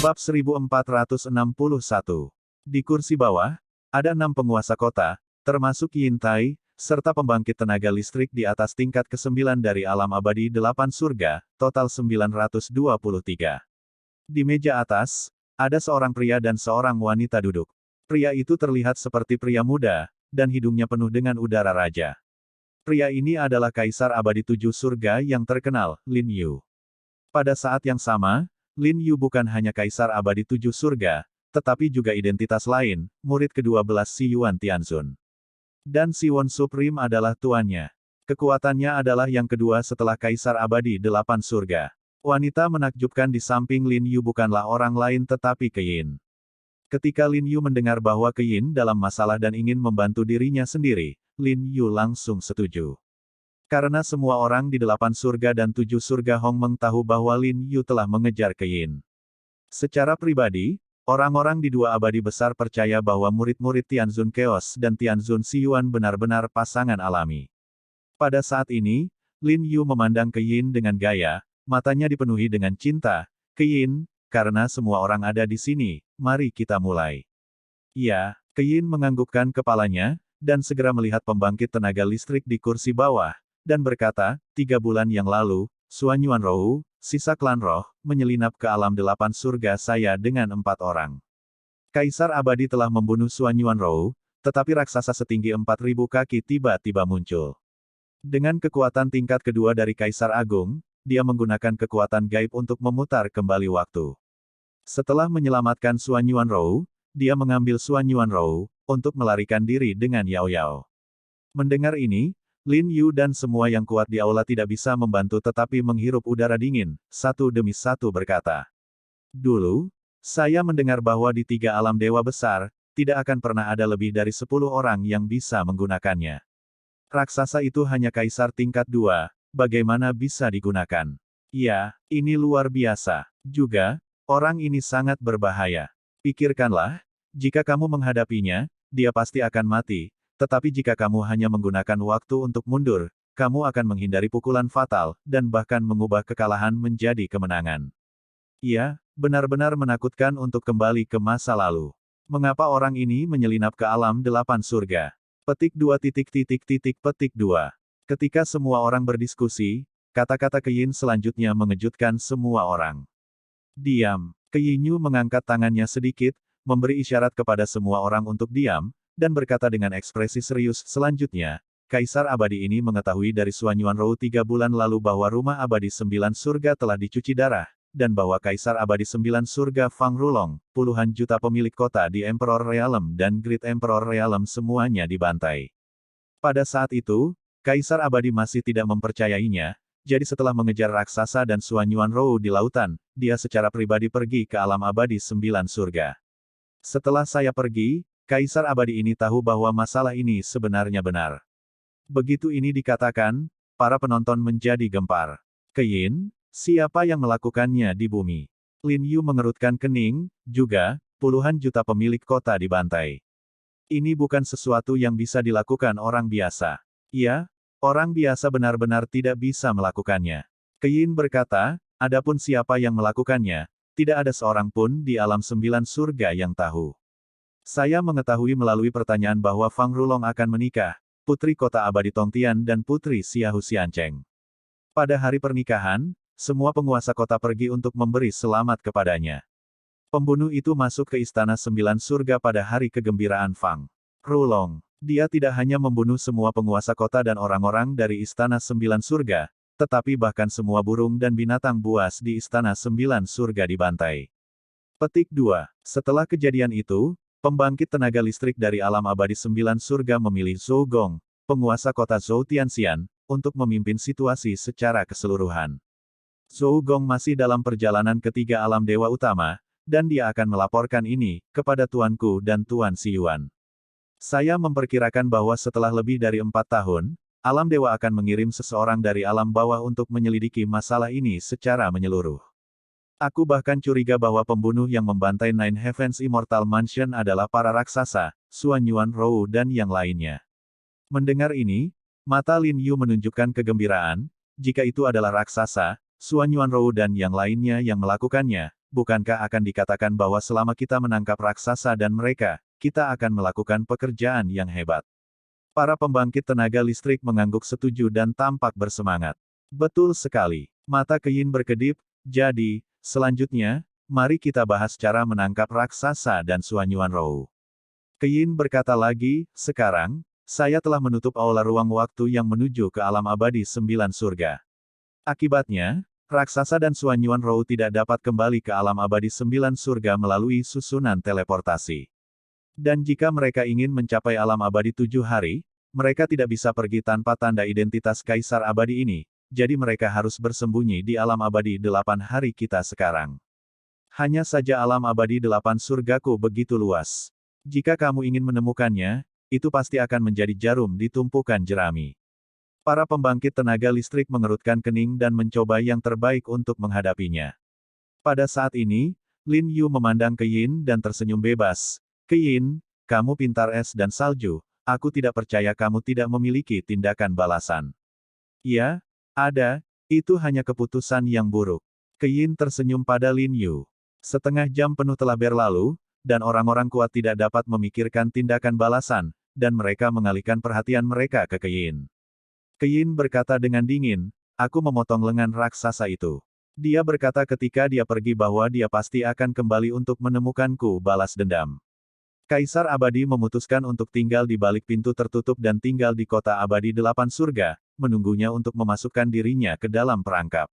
Bab 1461. Di kursi bawah, ada 6 penguasa kota, termasuk Yin Tai, serta pembangkit tenaga listrik di atas tingkat ke-9 dari alam abadi 8 surga, total 923. Di meja atas, ada seorang pria dan seorang wanita duduk. Pria itu terlihat seperti pria muda, dan hidungnya penuh dengan udara raja. Pria ini adalah Kaisar Abadi 7 Surga yang terkenal, Lin Yu. Pada saat yang sama, Lin Yu bukan hanya Kaisar Abadi 7 Surga, tetapi juga identitas lain, murid ke-12 Si Yuan Tianzun. Dan Si Yuan Supreme adalah tuannya. Kekuatannya adalah yang kedua setelah Kaisar Abadi 8 Surga. Wanita menakjubkan di samping Lin Yu bukanlah orang lain tetapi Keyin. Ketika Lin Yu mendengar bahwa Keyin dalam masalah dan ingin membantu dirinya sendiri, Lin Yu langsung setuju. Karena semua orang di 8 surga dan 7 surga Hongmeng tahu bahwa Lin Yu telah mengejar Keyin. Secara pribadi, orang-orang di dua abadi besar percaya bahwa murid-murid Tianzun Chaos dan Tianzun Si Yuan benar-benar pasangan alami. Pada saat ini, Lin Yu memandang Keyin dengan gaya, matanya dipenuhi dengan cinta. Keyin, karena semua orang ada di sini, mari kita mulai. Iya, Keyin menganggukkan kepalanya, dan segera melihat pembangkit tenaga listrik di kursi bawah, dan berkata, 3 bulan yang lalu, Suan Yuan Rou, sisa klan roh, menyelinap ke alam 8 surga saya dengan 4 orang. Kaisar Abadi telah membunuh Suan Yuan Rou, tetapi raksasa setinggi 4.000 kaki tiba-tiba muncul. Dengan kekuatan tingkat kedua dari Kaisar Agung, dia menggunakan kekuatan gaib untuk memutar kembali waktu. Setelah menyelamatkan Suan Yuan Rou, dia mengambil Suan Yuan Rou, untuk melarikan diri dengan Yao Yao. Mendengar ini, Lin Yu dan semua yang kuat di aula tidak bisa membantu tetapi menghirup udara dingin, satu demi satu berkata. Dulu, saya mendengar bahwa di 3 alam dewa besar, tidak akan pernah ada lebih dari 10 orang yang bisa menggunakannya. Raksasa itu hanya kaisar tingkat 2, bagaimana bisa digunakan? Ya, ini luar biasa. Juga, orang ini sangat berbahaya. Pikirkanlah, jika kamu menghadapinya, dia pasti akan mati. Tetapi jika kamu hanya menggunakan waktu untuk mundur, kamu akan menghindari pukulan fatal, dan bahkan mengubah kekalahan menjadi kemenangan. Ia, benar-benar menakutkan untuk kembali ke masa lalu. Mengapa orang ini menyelinap ke alam 8 surga? Petik 2. Petik 2. Ketika semua orang berdiskusi, kata-kata Keyin selanjutnya mengejutkan semua orang. Diam. Keyinyu mengangkat tangannya sedikit, memberi isyarat kepada semua orang untuk diam, dan berkata dengan ekspresi serius, selanjutnya, Kaisar Abadi ini mengetahui dari Suan Yuan Rou 3 bulan lalu bahwa rumah abadi 9 surga telah dicuci darah, dan bahwa Kaisar Abadi 9 surga Fang Rulong, puluhan juta pemilik kota di Emperor Realm dan Great Emperor Realm semuanya dibantai. Pada saat itu, Kaisar Abadi masih tidak mempercayainya, jadi setelah mengejar raksasa dan Suan Yuan Rou di lautan, dia secara pribadi pergi ke alam abadi 9 surga. Setelah saya pergi, Kaisar Abadi ini tahu bahwa masalah ini sebenarnya benar. Begitu ini dikatakan, para penonton menjadi gempar. Keyin, siapa yang melakukannya di bumi? Lin Yu mengerutkan kening, juga, puluhan juta pemilik kota dibantai. Ini bukan sesuatu yang bisa dilakukan orang biasa. Iya, orang biasa benar-benar tidak bisa melakukannya. Keyin berkata, adapun siapa yang melakukannya, tidak ada seorang pun di alam 9 surga yang tahu. Saya mengetahui melalui pertanyaan bahwa Fang Rulong akan menikah, putri kota abadi Tongtian dan putri Xiahu Xiancheng. Pada hari pernikahan, semua penguasa kota pergi untuk memberi selamat kepadanya. Pembunuh itu masuk ke istana 9 surga pada hari kegembiraan Fang Rulong. Dia tidak hanya membunuh semua penguasa kota dan orang-orang dari istana 9 surga, tetapi bahkan semua burung dan binatang buas di istana 9 surga dibantai. Petik 2. Setelah kejadian itu, pembangkit tenaga listrik dari alam abadi 9 surga memilih Zhou Gong, penguasa kota Zhou Tianxian, untuk memimpin situasi secara keseluruhan. Zhou Gong masih dalam perjalanan ke 3 alam dewa utama, dan dia akan melaporkan ini kepada tuanku dan Tuan Si Yuan. Saya memperkirakan bahwa setelah lebih dari 4 tahun, alam dewa akan mengirim seseorang dari alam bawah untuk menyelidiki masalah ini secara menyeluruh. Aku bahkan curiga bahwa pembunuh yang membantai Nine Heavens Immortal Mansion adalah para raksasa, Suan Yuan Rou dan yang lainnya. Mendengar ini, mata Lin Yu menunjukkan kegembiraan, jika itu adalah raksasa, Suan Yuan Rou dan yang lainnya yang melakukannya, bukankah akan dikatakan bahwa selama kita menangkap raksasa dan mereka, kita akan melakukan pekerjaan yang hebat. Para pembangkit tenaga listrik mengangguk setuju dan tampak bersemangat. Betul sekali. Mata Keyin berkedip. Jadi, selanjutnya, mari kita bahas cara menangkap raksasa dan Suanyuan Rou. Keyin berkata lagi, sekarang, saya telah menutup aula ruang waktu yang menuju ke alam abadi 9 surga. Akibatnya, raksasa dan Suanyuan Rou tidak dapat kembali ke alam abadi 9 surga melalui susunan teleportasi. Dan jika mereka ingin mencapai alam abadi 7 hari, mereka tidak bisa pergi tanpa tanda identitas Kaisar Abadi ini, jadi mereka harus bersembunyi di alam abadi 8 hari kita sekarang. Hanya saja alam abadi 8 surgaku begitu luas. Jika kamu ingin menemukannya, itu pasti akan menjadi jarum di tumpukan jerami. Para pembangkit tenaga listrik mengerutkan kening dan mencoba yang terbaik untuk menghadapinya. Pada saat ini, Lin Yu memandang Keyin dan tersenyum bebas. Keyin, kamu pintar es dan salju, aku tidak percaya kamu tidak memiliki tindakan balasan. Ya, ada, itu hanya keputusan yang buruk. Keyin tersenyum pada Lin Yu. Setengah jam penuh telah berlalu, dan orang-orang kuat tidak dapat memikirkan tindakan balasan, dan mereka mengalihkan perhatian mereka ke Keyin. Keyin berkata dengan dingin, aku memotong lengan raksasa itu. Dia berkata ketika dia pergi bahwa dia pasti akan kembali untuk menemukanku balas dendam. Kaisar Abadi memutuskan untuk tinggal di balik pintu tertutup dan tinggal di kota abadi 8 surga, menunggunya untuk memasukkan dirinya ke dalam perangkap.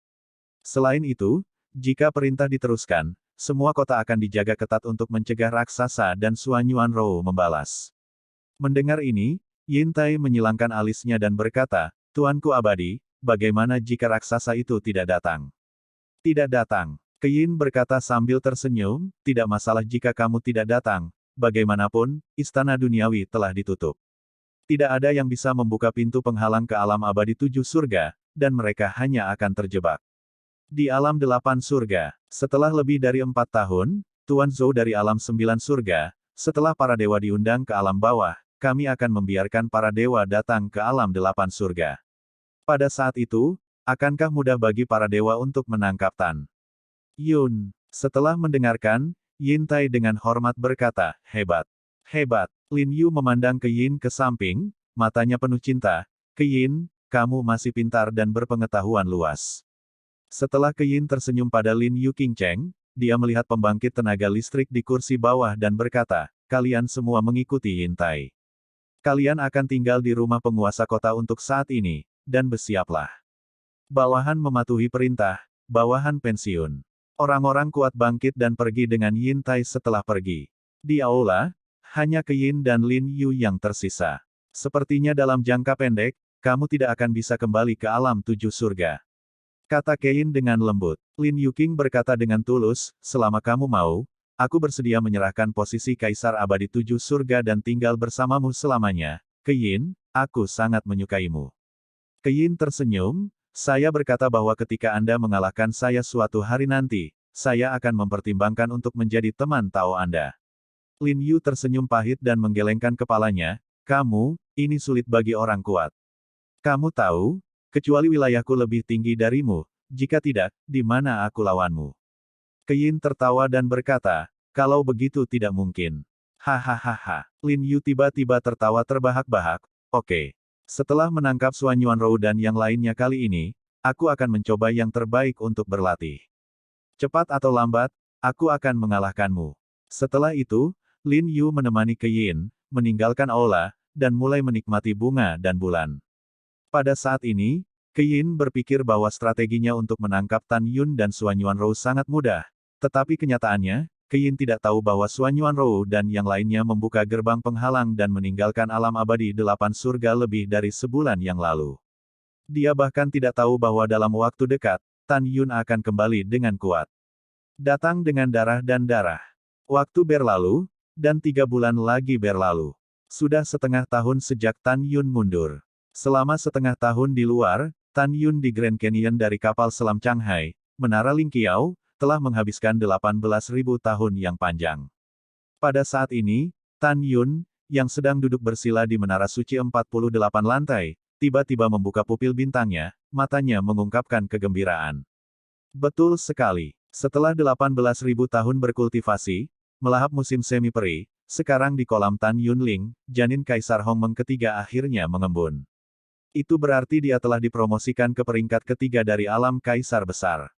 Selain itu, jika perintah diteruskan, semua kota akan dijaga ketat untuk mencegah raksasa dan Suanyuan Rou membalas. Mendengar ini, Yin Tai menyilangkan alisnya dan berkata, Tuanku Abadi, bagaimana jika raksasa itu tidak datang? Tidak datang. Keyin berkata sambil tersenyum, tidak masalah jika kamu tidak datang. Bagaimanapun, istana duniawi telah ditutup. Tidak ada yang bisa membuka pintu penghalang ke alam abadi 7 surga, dan mereka hanya akan terjebak. Di alam 8 surga, setelah lebih dari 4 tahun, Tuan Zhou dari alam 9 surga, setelah para dewa diundang ke alam bawah, kami akan membiarkan para dewa datang ke alam 8 surga. Pada saat itu, akankah mudah bagi para dewa untuk menangkap Tan Yun? Setelah mendengarkan, Yin Tai dengan hormat berkata, hebat. Hebat. Lin Yu memandang Keyin ke samping, matanya penuh cinta. Keyin, kamu masih pintar dan berpengetahuan luas. Setelah Keyin tersenyum pada Lin Yu Qingcheng, dia melihat pembangkit tenaga listrik di kursi bawah dan berkata, kalian semua mengikuti Yin Tai. Kalian akan tinggal di rumah penguasa kota untuk saat ini, dan bersiaplah. Bawahan mematuhi perintah, bawahan pensiun. Orang-orang kuat bangkit dan pergi dengan Yin Tai setelah pergi. Di aula, hanya Keyin dan Lin Yu yang tersisa. Sepertinya dalam jangka pendek, kamu tidak akan bisa kembali ke alam 7 surga. Kata Keyin dengan lembut. Lin Yu Qing berkata dengan tulus, selama kamu mau, aku bersedia menyerahkan posisi Kaisar Abadi 7 surga dan tinggal bersamamu selamanya. Keyin, aku sangat menyukaimu. Keyin tersenyum. Saya berkata bahwa ketika Anda mengalahkan saya suatu hari nanti, saya akan mempertimbangkan untuk menjadi teman Tao Anda. Lin Yu tersenyum pahit dan menggelengkan kepalanya, kamu, ini sulit bagi orang kuat. Kamu tahu, kecuali wilayahku lebih tinggi darimu, jika tidak, di mana aku lawanmu? Keyin tertawa dan berkata, kalau begitu tidak mungkin. Hahaha. Lin Yu tiba-tiba tertawa terbahak-bahak, oke. Setelah menangkap Suanyuan Rou dan yang lainnya kali ini, aku akan mencoba yang terbaik untuk berlatih. Cepat atau lambat, aku akan mengalahkanmu. Setelah itu, Lin Yu menemani Keyin, meninggalkan aula, dan mulai menikmati bunga dan bulan. Pada saat ini, Keyin berpikir bahwa strateginya untuk menangkap Tan Yun dan Suanyuan Rou sangat mudah, tetapi kenyataannya, Keyin tidak tahu bahwa Suanyuan Rou dan yang lainnya membuka gerbang penghalang dan meninggalkan alam abadi 8 surga lebih dari sebulan yang lalu. Dia bahkan tidak tahu bahwa dalam waktu dekat, Tan Yun akan kembali dengan kuat. Datang dengan darah dan darah. Waktu berlalu, dan 3 bulan lagi berlalu. Sudah setengah tahun sejak Tan Yun mundur. Selama setengah tahun di luar, Tan Yun di Grand Canyon dari kapal selam Changhai, Menara Lingqiao, telah menghabiskan 18.000 tahun yang panjang. Pada saat ini, Tan Yun, yang sedang duduk bersila di Menara Suci 48 lantai, tiba-tiba membuka pupil bintangnya, matanya mengungkapkan kegembiraan. Betul sekali. Setelah 18.000 tahun berkultivasi, melahap musim semi peri, sekarang di kolam Tan Yunling, janin Kaisar Hongmeng ketiga akhirnya mengembun. Itu berarti dia telah dipromosikan ke peringkat ketiga dari alam Kaisar Besar.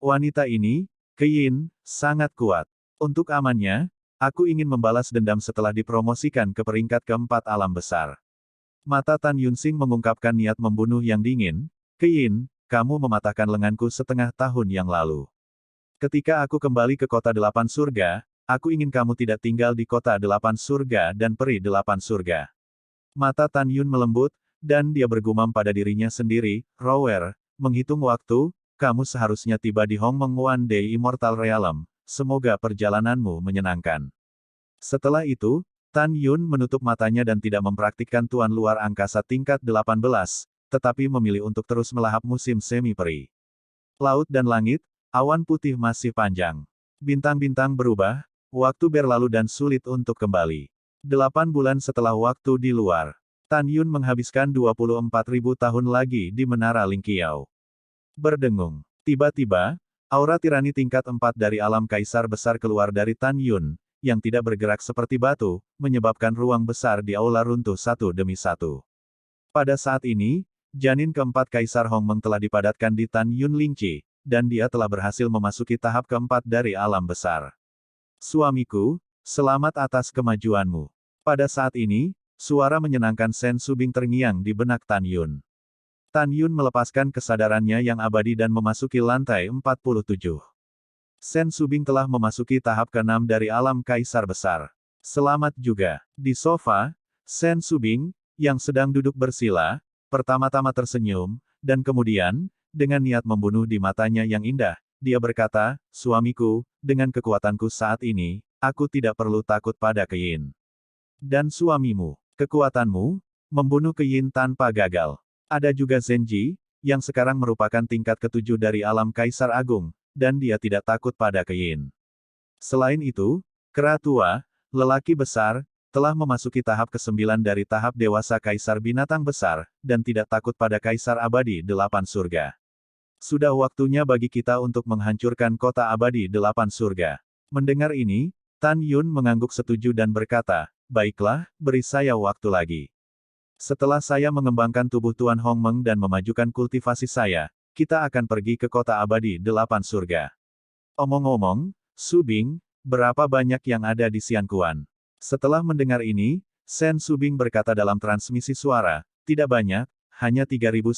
Wanita ini, Keyin, sangat kuat. Untuk amannya, aku ingin membalas dendam setelah dipromosikan ke peringkat keempat alam besar. Mata Tan Yunsing mengungkapkan niat membunuh yang dingin. Keyin, kamu mematahkan lenganku setengah tahun yang lalu. Ketika aku kembali ke kota delapan surga, aku ingin kamu tidak tinggal di kota delapan surga dan peri delapan surga. Mata Tan Yun melembut, dan dia bergumam pada dirinya sendiri, Rower, menghitung waktu, kamu seharusnya tiba di Hongmeng One Day Immortal Realm, semoga perjalananmu menyenangkan. Setelah itu, Tan Yun menutup matanya dan tidak mempraktikkan tuan luar angkasa tingkat 18, tetapi memilih untuk terus melahap musim semi peri. Laut dan langit, awan putih masih panjang. Bintang-bintang berubah, waktu berlalu dan sulit untuk kembali. 8 bulan setelah waktu di luar, Tan Yun menghabiskan 24.000 tahun lagi di Menara Lingqiao. Berdengung. Tiba-tiba, aura tirani tingkat 4 dari alam Kaisar Besar keluar dari Tan Yun, yang tidak bergerak seperti batu, menyebabkan ruang besar di aula runtuh satu demi satu. Pada saat ini, janin keempat Kaisar Hongmeng telah dipadatkan di Tan Yun Lingqi, dan dia telah berhasil memasuki tahap keempat dari alam besar. Suamiku, selamat atas kemajuanmu. Pada saat ini, suara menyenangkan Sen Subing terngiang di benak Tan Yun. Tan Yun melepaskan kesadarannya yang abadi dan memasuki lantai 47. Sen Subing telah memasuki tahap ke-6 dari alam Kaisar Besar. Selamat juga. Di sofa, Sen Subing, yang sedang duduk bersila, pertama-tama tersenyum, dan kemudian, dengan niat membunuh di matanya yang indah, dia berkata, suamiku, dengan kekuatanku saat ini, aku tidak perlu takut pada Keyin. Dan suamimu, kekuatanmu, membunuh Keyin tanpa gagal. Ada juga Zenji, yang sekarang merupakan tingkat ke-7 dari alam Kaisar Agung, dan dia tidak takut pada Keyin. Selain itu, kera tua, lelaki besar, telah memasuki tahap ke-9 dari tahap dewasa Kaisar Binatang Besar, dan tidak takut pada Kaisar Abadi 8 Surga. Sudah waktunya bagi kita untuk menghancurkan kota abadi 8 surga. Mendengar ini, Tan Yun mengangguk setuju dan berkata, baiklah, beri saya waktu lagi. Setelah saya mengembangkan tubuh Tuan Hongmeng dan memajukan kultivasi saya, kita akan pergi ke kota abadi 8 surga. Omong-omong, Subing, berapa banyak yang ada di Xianquan? Setelah mendengar ini, Sen Subing berkata dalam transmisi suara, tidak banyak, hanya 3.900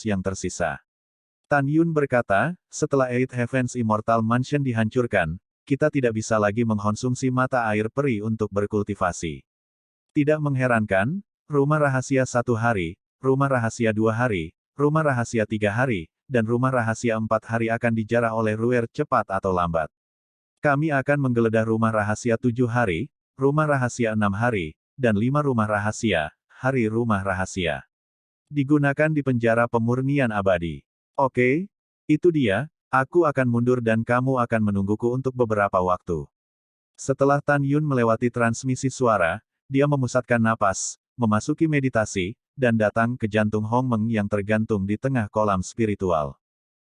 yang tersisa. Tan Yun berkata, setelah Eight Heavens Immortal Mansion dihancurkan, kita tidak bisa lagi mengkonsumsi mata air peri untuk berkultivasi. Tidak mengherankan, rumah rahasia 1 hari, rumah rahasia 2 hari, rumah rahasia 3 hari, dan rumah rahasia 4 hari akan dijarah oleh Ruer cepat atau lambat. Kami akan menggeledah rumah rahasia 7 hari, rumah rahasia 6 hari, dan 5 rumah rahasia, hari rumah rahasia. Digunakan di penjara pemurnian abadi. Oke, itu dia, aku akan mundur dan kamu akan menungguku untuk beberapa waktu. Setelah Tan Yun melewati transmisi suara, dia memusatkan napas, memasuki meditasi, dan datang ke jantung Hongmeng yang tergantung di tengah kolam spiritual.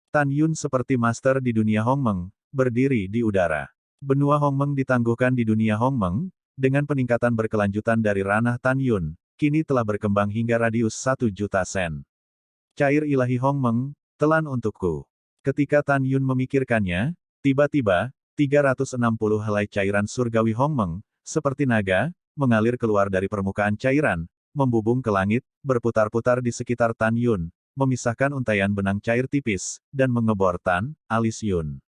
Tan Yun seperti master di dunia Hongmeng, berdiri di udara. Benua Hongmeng ditangguhkan di dunia Hongmeng, dengan peningkatan berkelanjutan dari ranah Tan Yun, kini telah berkembang hingga radius 1 juta sen. Cair ilahi Hongmeng, telan untukku. Ketika Tan Yun memikirkannya, tiba-tiba, 360 helai cairan surgawi Hongmeng, seperti naga, mengalir keluar dari permukaan cairan, membubung ke langit, berputar-putar di sekitar Tan Yun, memisahkan untaian benang cair tipis, dan mengebor Tan, alis Yun.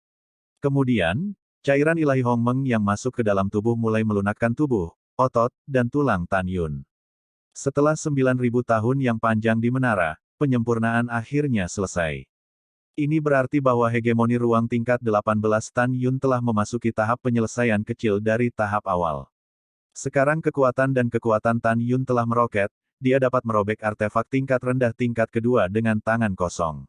Kemudian, cairan ilahi Hongmeng yang masuk ke dalam tubuh mulai melunakkan tubuh, otot, dan tulang Tan Yun. Setelah 9.000 tahun yang panjang di menara, penyempurnaan akhirnya selesai. Ini berarti bahwa hegemoni ruang tingkat 18 Tan Yun telah memasuki tahap penyelesaian kecil dari tahap awal. Sekarang kekuatan dan kekuatan Tan Yun telah meroket, dia dapat merobek artefak tingkat rendah tingkat kedua dengan tangan kosong.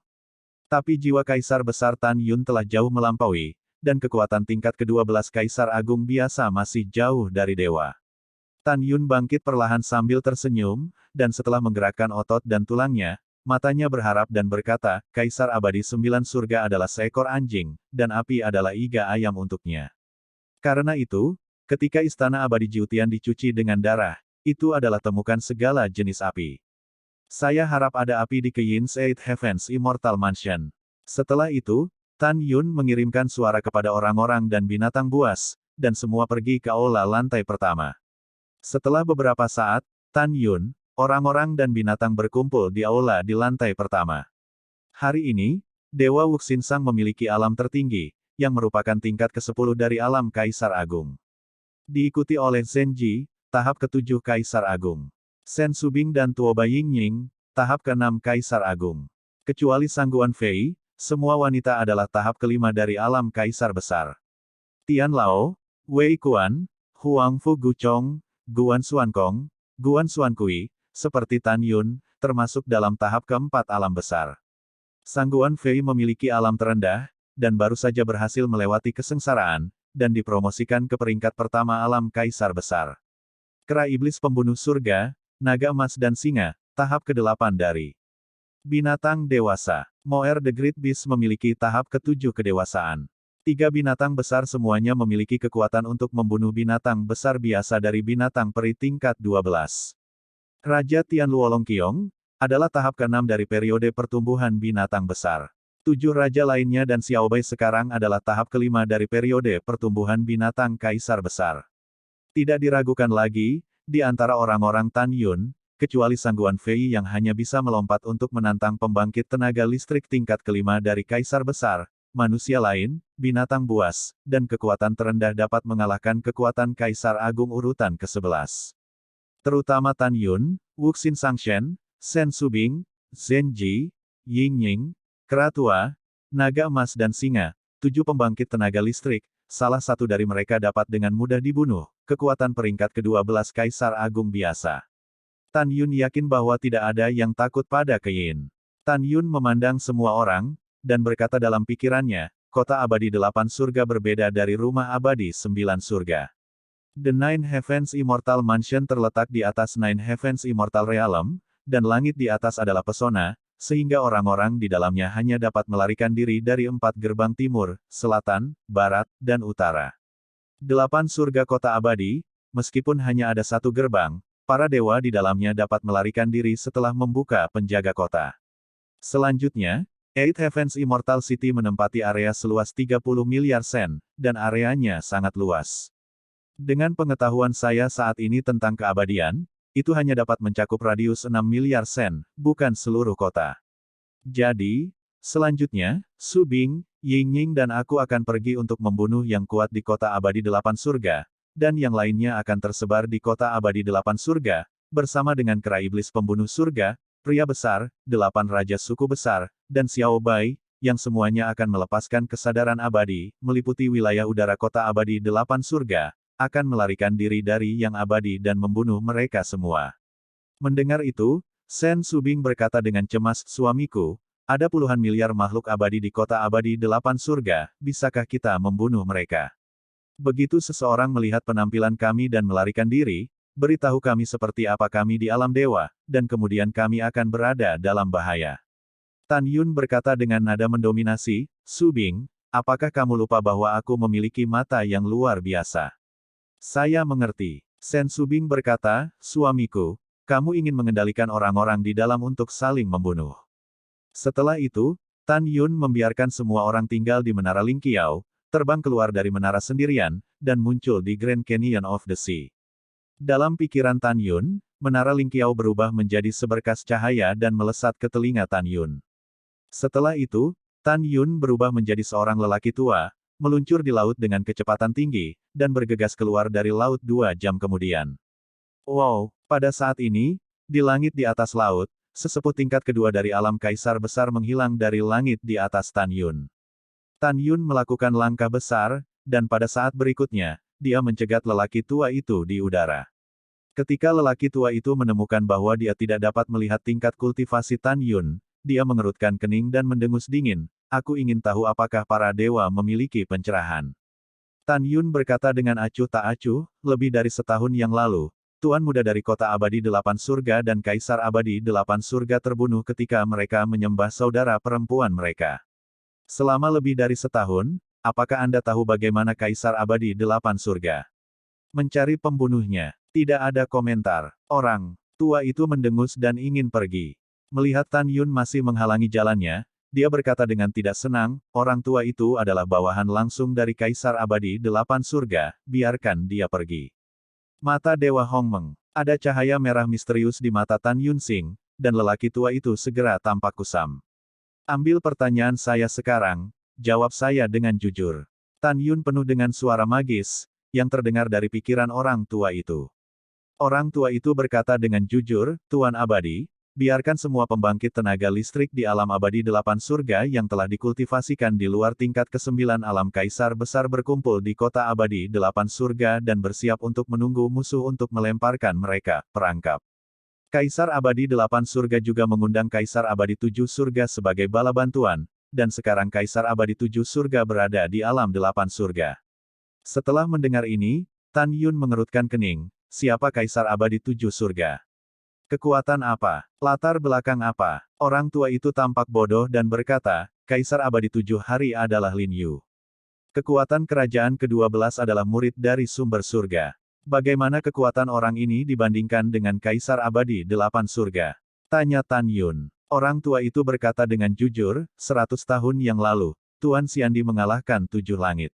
Tapi jiwa Kaisar Besar Tan Yun telah jauh melampaui, dan kekuatan tingkat ke-12 Kaisar Agung biasa masih jauh dari dewa. Tan Yun bangkit perlahan sambil tersenyum, dan setelah menggerakkan otot dan tulangnya, matanya berharap dan berkata, Kaisar Abadi 9 Surga adalah seekor anjing, dan api adalah iga ayam untuknya. Karena itu, ketika Istana Abadi Jiutian dicuci dengan darah, itu adalah temukan segala jenis api. Saya harap ada api di Keyin's Eight Heavens Immortal Mansion. Setelah itu, Tan Yun mengirimkan suara kepada orang-orang dan binatang buas, dan semua pergi ke aula lantai pertama. Setelah beberapa saat, Tan Yun, orang-orang dan binatang berkumpul di aula di lantai pertama. Hari ini, Dewa Wuxinsang memiliki alam tertinggi, yang merupakan tingkat ke-10 dari alam Kaisar Agung. Diikuti oleh Zenji, tahap ke-7 Kaisar Agung. Sen Subing dan Tuoba Yingying, tahap ke-6 Kaisar Agung. Kecuali Sangguan Fei, semua wanita adalah tahap ke-5 dari alam Kaisar Besar. Tian Lao, Wei Kuan, Huang Fu Guchong, Guan Xuankong, Guan Xuankui, seperti Tan Yun, termasuk dalam tahap keempat alam besar. Sangguan Fei memiliki alam terendah, dan baru saja berhasil melewati kesengsaraan, dan dipromosikan ke peringkat pertama alam Kaisar Besar. Kera Iblis Pembunuh Surga, Naga Emas dan Singa, tahap ke-8 dari binatang dewasa. Moer the Great Beast memiliki tahap ke-7 kedewasaan. 3 binatang besar semuanya memiliki kekuatan untuk membunuh binatang besar biasa dari binatang peri tingkat 12. Raja Tian Luolongqiong, adalah tahap ke-6 dari periode pertumbuhan binatang besar. 7 raja lainnya dan Xiaobai sekarang adalah tahap ke-5 dari periode pertumbuhan binatang kaisar besar. Tidak diragukan lagi, di antara orang-orang Tan Yun, kecuali Sangguan Fei yang hanya bisa melompat untuk menantang pembangkit tenaga listrik tingkat ke-5 dari kaisar besar, manusia lain, binatang buas, dan kekuatan terendah dapat mengalahkan kekuatan kaisar agung urutan ke-11. Terutama Tan Yun, Wuxin Sangshen, Sen Subing, Zenji, Yingying, Kera Tua, Naga Emas dan Singa, 7 pembangkit tenaga listrik, salah satu dari mereka dapat dengan mudah dibunuh, kekuatan peringkat ke-12 Kaisar Agung biasa. Tan Yun yakin bahwa tidak ada yang takut pada Keyin. Tan Yun memandang semua orang, dan berkata dalam pikirannya, kota abadi 8 surga berbeda dari rumah abadi 9 surga. The Nine Heavens Immortal Mansion terletak di atas Nine Heavens Immortal Realm, dan langit di atas adalah pesona, sehingga orang-orang di dalamnya hanya dapat melarikan diri dari 4 gerbang timur, selatan, barat, dan utara. 8 surga kota abadi, meskipun hanya ada 1 gerbang, para dewa di dalamnya dapat melarikan diri setelah membuka penjaga kota. Selanjutnya, Eight Heavens Immortal City menempati area seluas 30 miliar sen, dan areanya sangat luas. Dengan pengetahuan saya saat ini tentang keabadian, itu hanya dapat mencakup radius 6 miliar sen, bukan seluruh kota. Jadi, selanjutnya, Subing, Yingying dan aku akan pergi untuk membunuh yang kuat di kota abadi 8 surga, dan yang lainnya akan tersebar di kota abadi 8 surga, bersama dengan kera iblis pembunuh surga, pria besar, 8 raja suku besar, dan Xiao Bai, yang semuanya akan melepaskan kesadaran abadi, meliputi wilayah udara kota abadi 8 surga, akan melarikan diri dari yang abadi dan membunuh mereka semua. Mendengar itu, Sen Subing berkata dengan cemas, suamiku, ada puluhan miliar makhluk abadi di kota abadi 8 surga, bisakah kita membunuh mereka? Begitu seseorang melihat penampilan kami dan melarikan diri, beritahu kami seperti apa kami di alam dewa, dan kemudian kami akan berada dalam bahaya. Tan Yun berkata dengan nada mendominasi, Subing, apakah kamu lupa bahwa aku memiliki mata yang luar biasa? Saya mengerti. Sen Subing berkata, suamiku, kamu ingin mengendalikan orang-orang di dalam untuk saling membunuh. Setelah itu, Tan Yun membiarkan semua orang tinggal di Menara Lingqiao, terbang keluar dari menara sendirian, dan muncul di Grand Canyon of the Sea. Dalam pikiran Tan Yun, Menara Lingqiao berubah menjadi seberkas cahaya dan melesat ke telinga Tan Yun. Setelah itu, Tan Yun berubah menjadi seorang lelaki tua, meluncur di laut dengan kecepatan tinggi, dan bergegas keluar dari laut 2 jam kemudian. Wow, pada saat ini, di langit di atas laut, sesepuh tingkat kedua dari alam kaisar besar menghilang dari langit di atas Tan Yun. Tan Yun melakukan langkah besar, dan pada saat berikutnya, dia mencegat lelaki tua itu di udara. Ketika lelaki tua itu menemukan bahwa dia tidak dapat melihat tingkat kultivasi Tan Yun, dia mengerutkan kening dan mendengus dingin, aku ingin tahu apakah para dewa memiliki pencerahan. Tan Yun berkata dengan acuh tak acuh, lebih dari setahun yang lalu, Tuan muda dari kota abadi delapan surga dan kaisar abadi delapan surga terbunuh ketika mereka menyembah saudara perempuan mereka. Selama lebih dari setahun, apakah Anda tahu bagaimana kaisar abadi delapan surga mencari pembunuhnya? Tidak ada komentar. Orang tua itu mendengus dan ingin pergi. Melihat Tan Yun masih menghalangi jalannya, dia berkata dengan tidak senang, orang tua itu adalah bawahan langsung dari kaisar abadi delapan surga, biarkan dia pergi. Mata Dewa Hongmeng. Ada cahaya merah misterius di mata Tan Yun Xing, dan lelaki tua itu segera tampak kusam. Ambil pertanyaan saya sekarang, jawab saya dengan jujur. Tan Yun penuh dengan suara magis, yang terdengar dari pikiran orang tua itu. Orang tua itu berkata dengan jujur, Tuan Abadi, biarkan semua pembangkit tenaga listrik di alam abadi delapan surga yang telah dikultivasikan di luar tingkat ke-9 alam kaisar besar berkumpul di kota abadi delapan surga dan bersiap untuk menunggu musuh untuk melemparkan mereka, perangkap. Kaisar abadi delapan surga juga mengundang kaisar abadi 7 surga sebagai bala bantuan, dan sekarang kaisar abadi 7 surga berada di alam delapan surga. Setelah mendengar ini, Tan Yun mengerutkan kening, siapa kaisar abadi 7 surga? Kekuatan apa? Latar belakang apa? Orang tua itu tampak bodoh dan berkata, Kaisar abadi 7 hari adalah Lin Yu. Kekuatan kerajaan ke-12 adalah murid dari sumber surga. Bagaimana kekuatan orang ini dibandingkan dengan Kaisar abadi 8 surga? Tanya Tan Yun. Orang tua itu berkata dengan jujur, 100 tahun yang lalu, Tuan Xiandi mengalahkan 7 langit.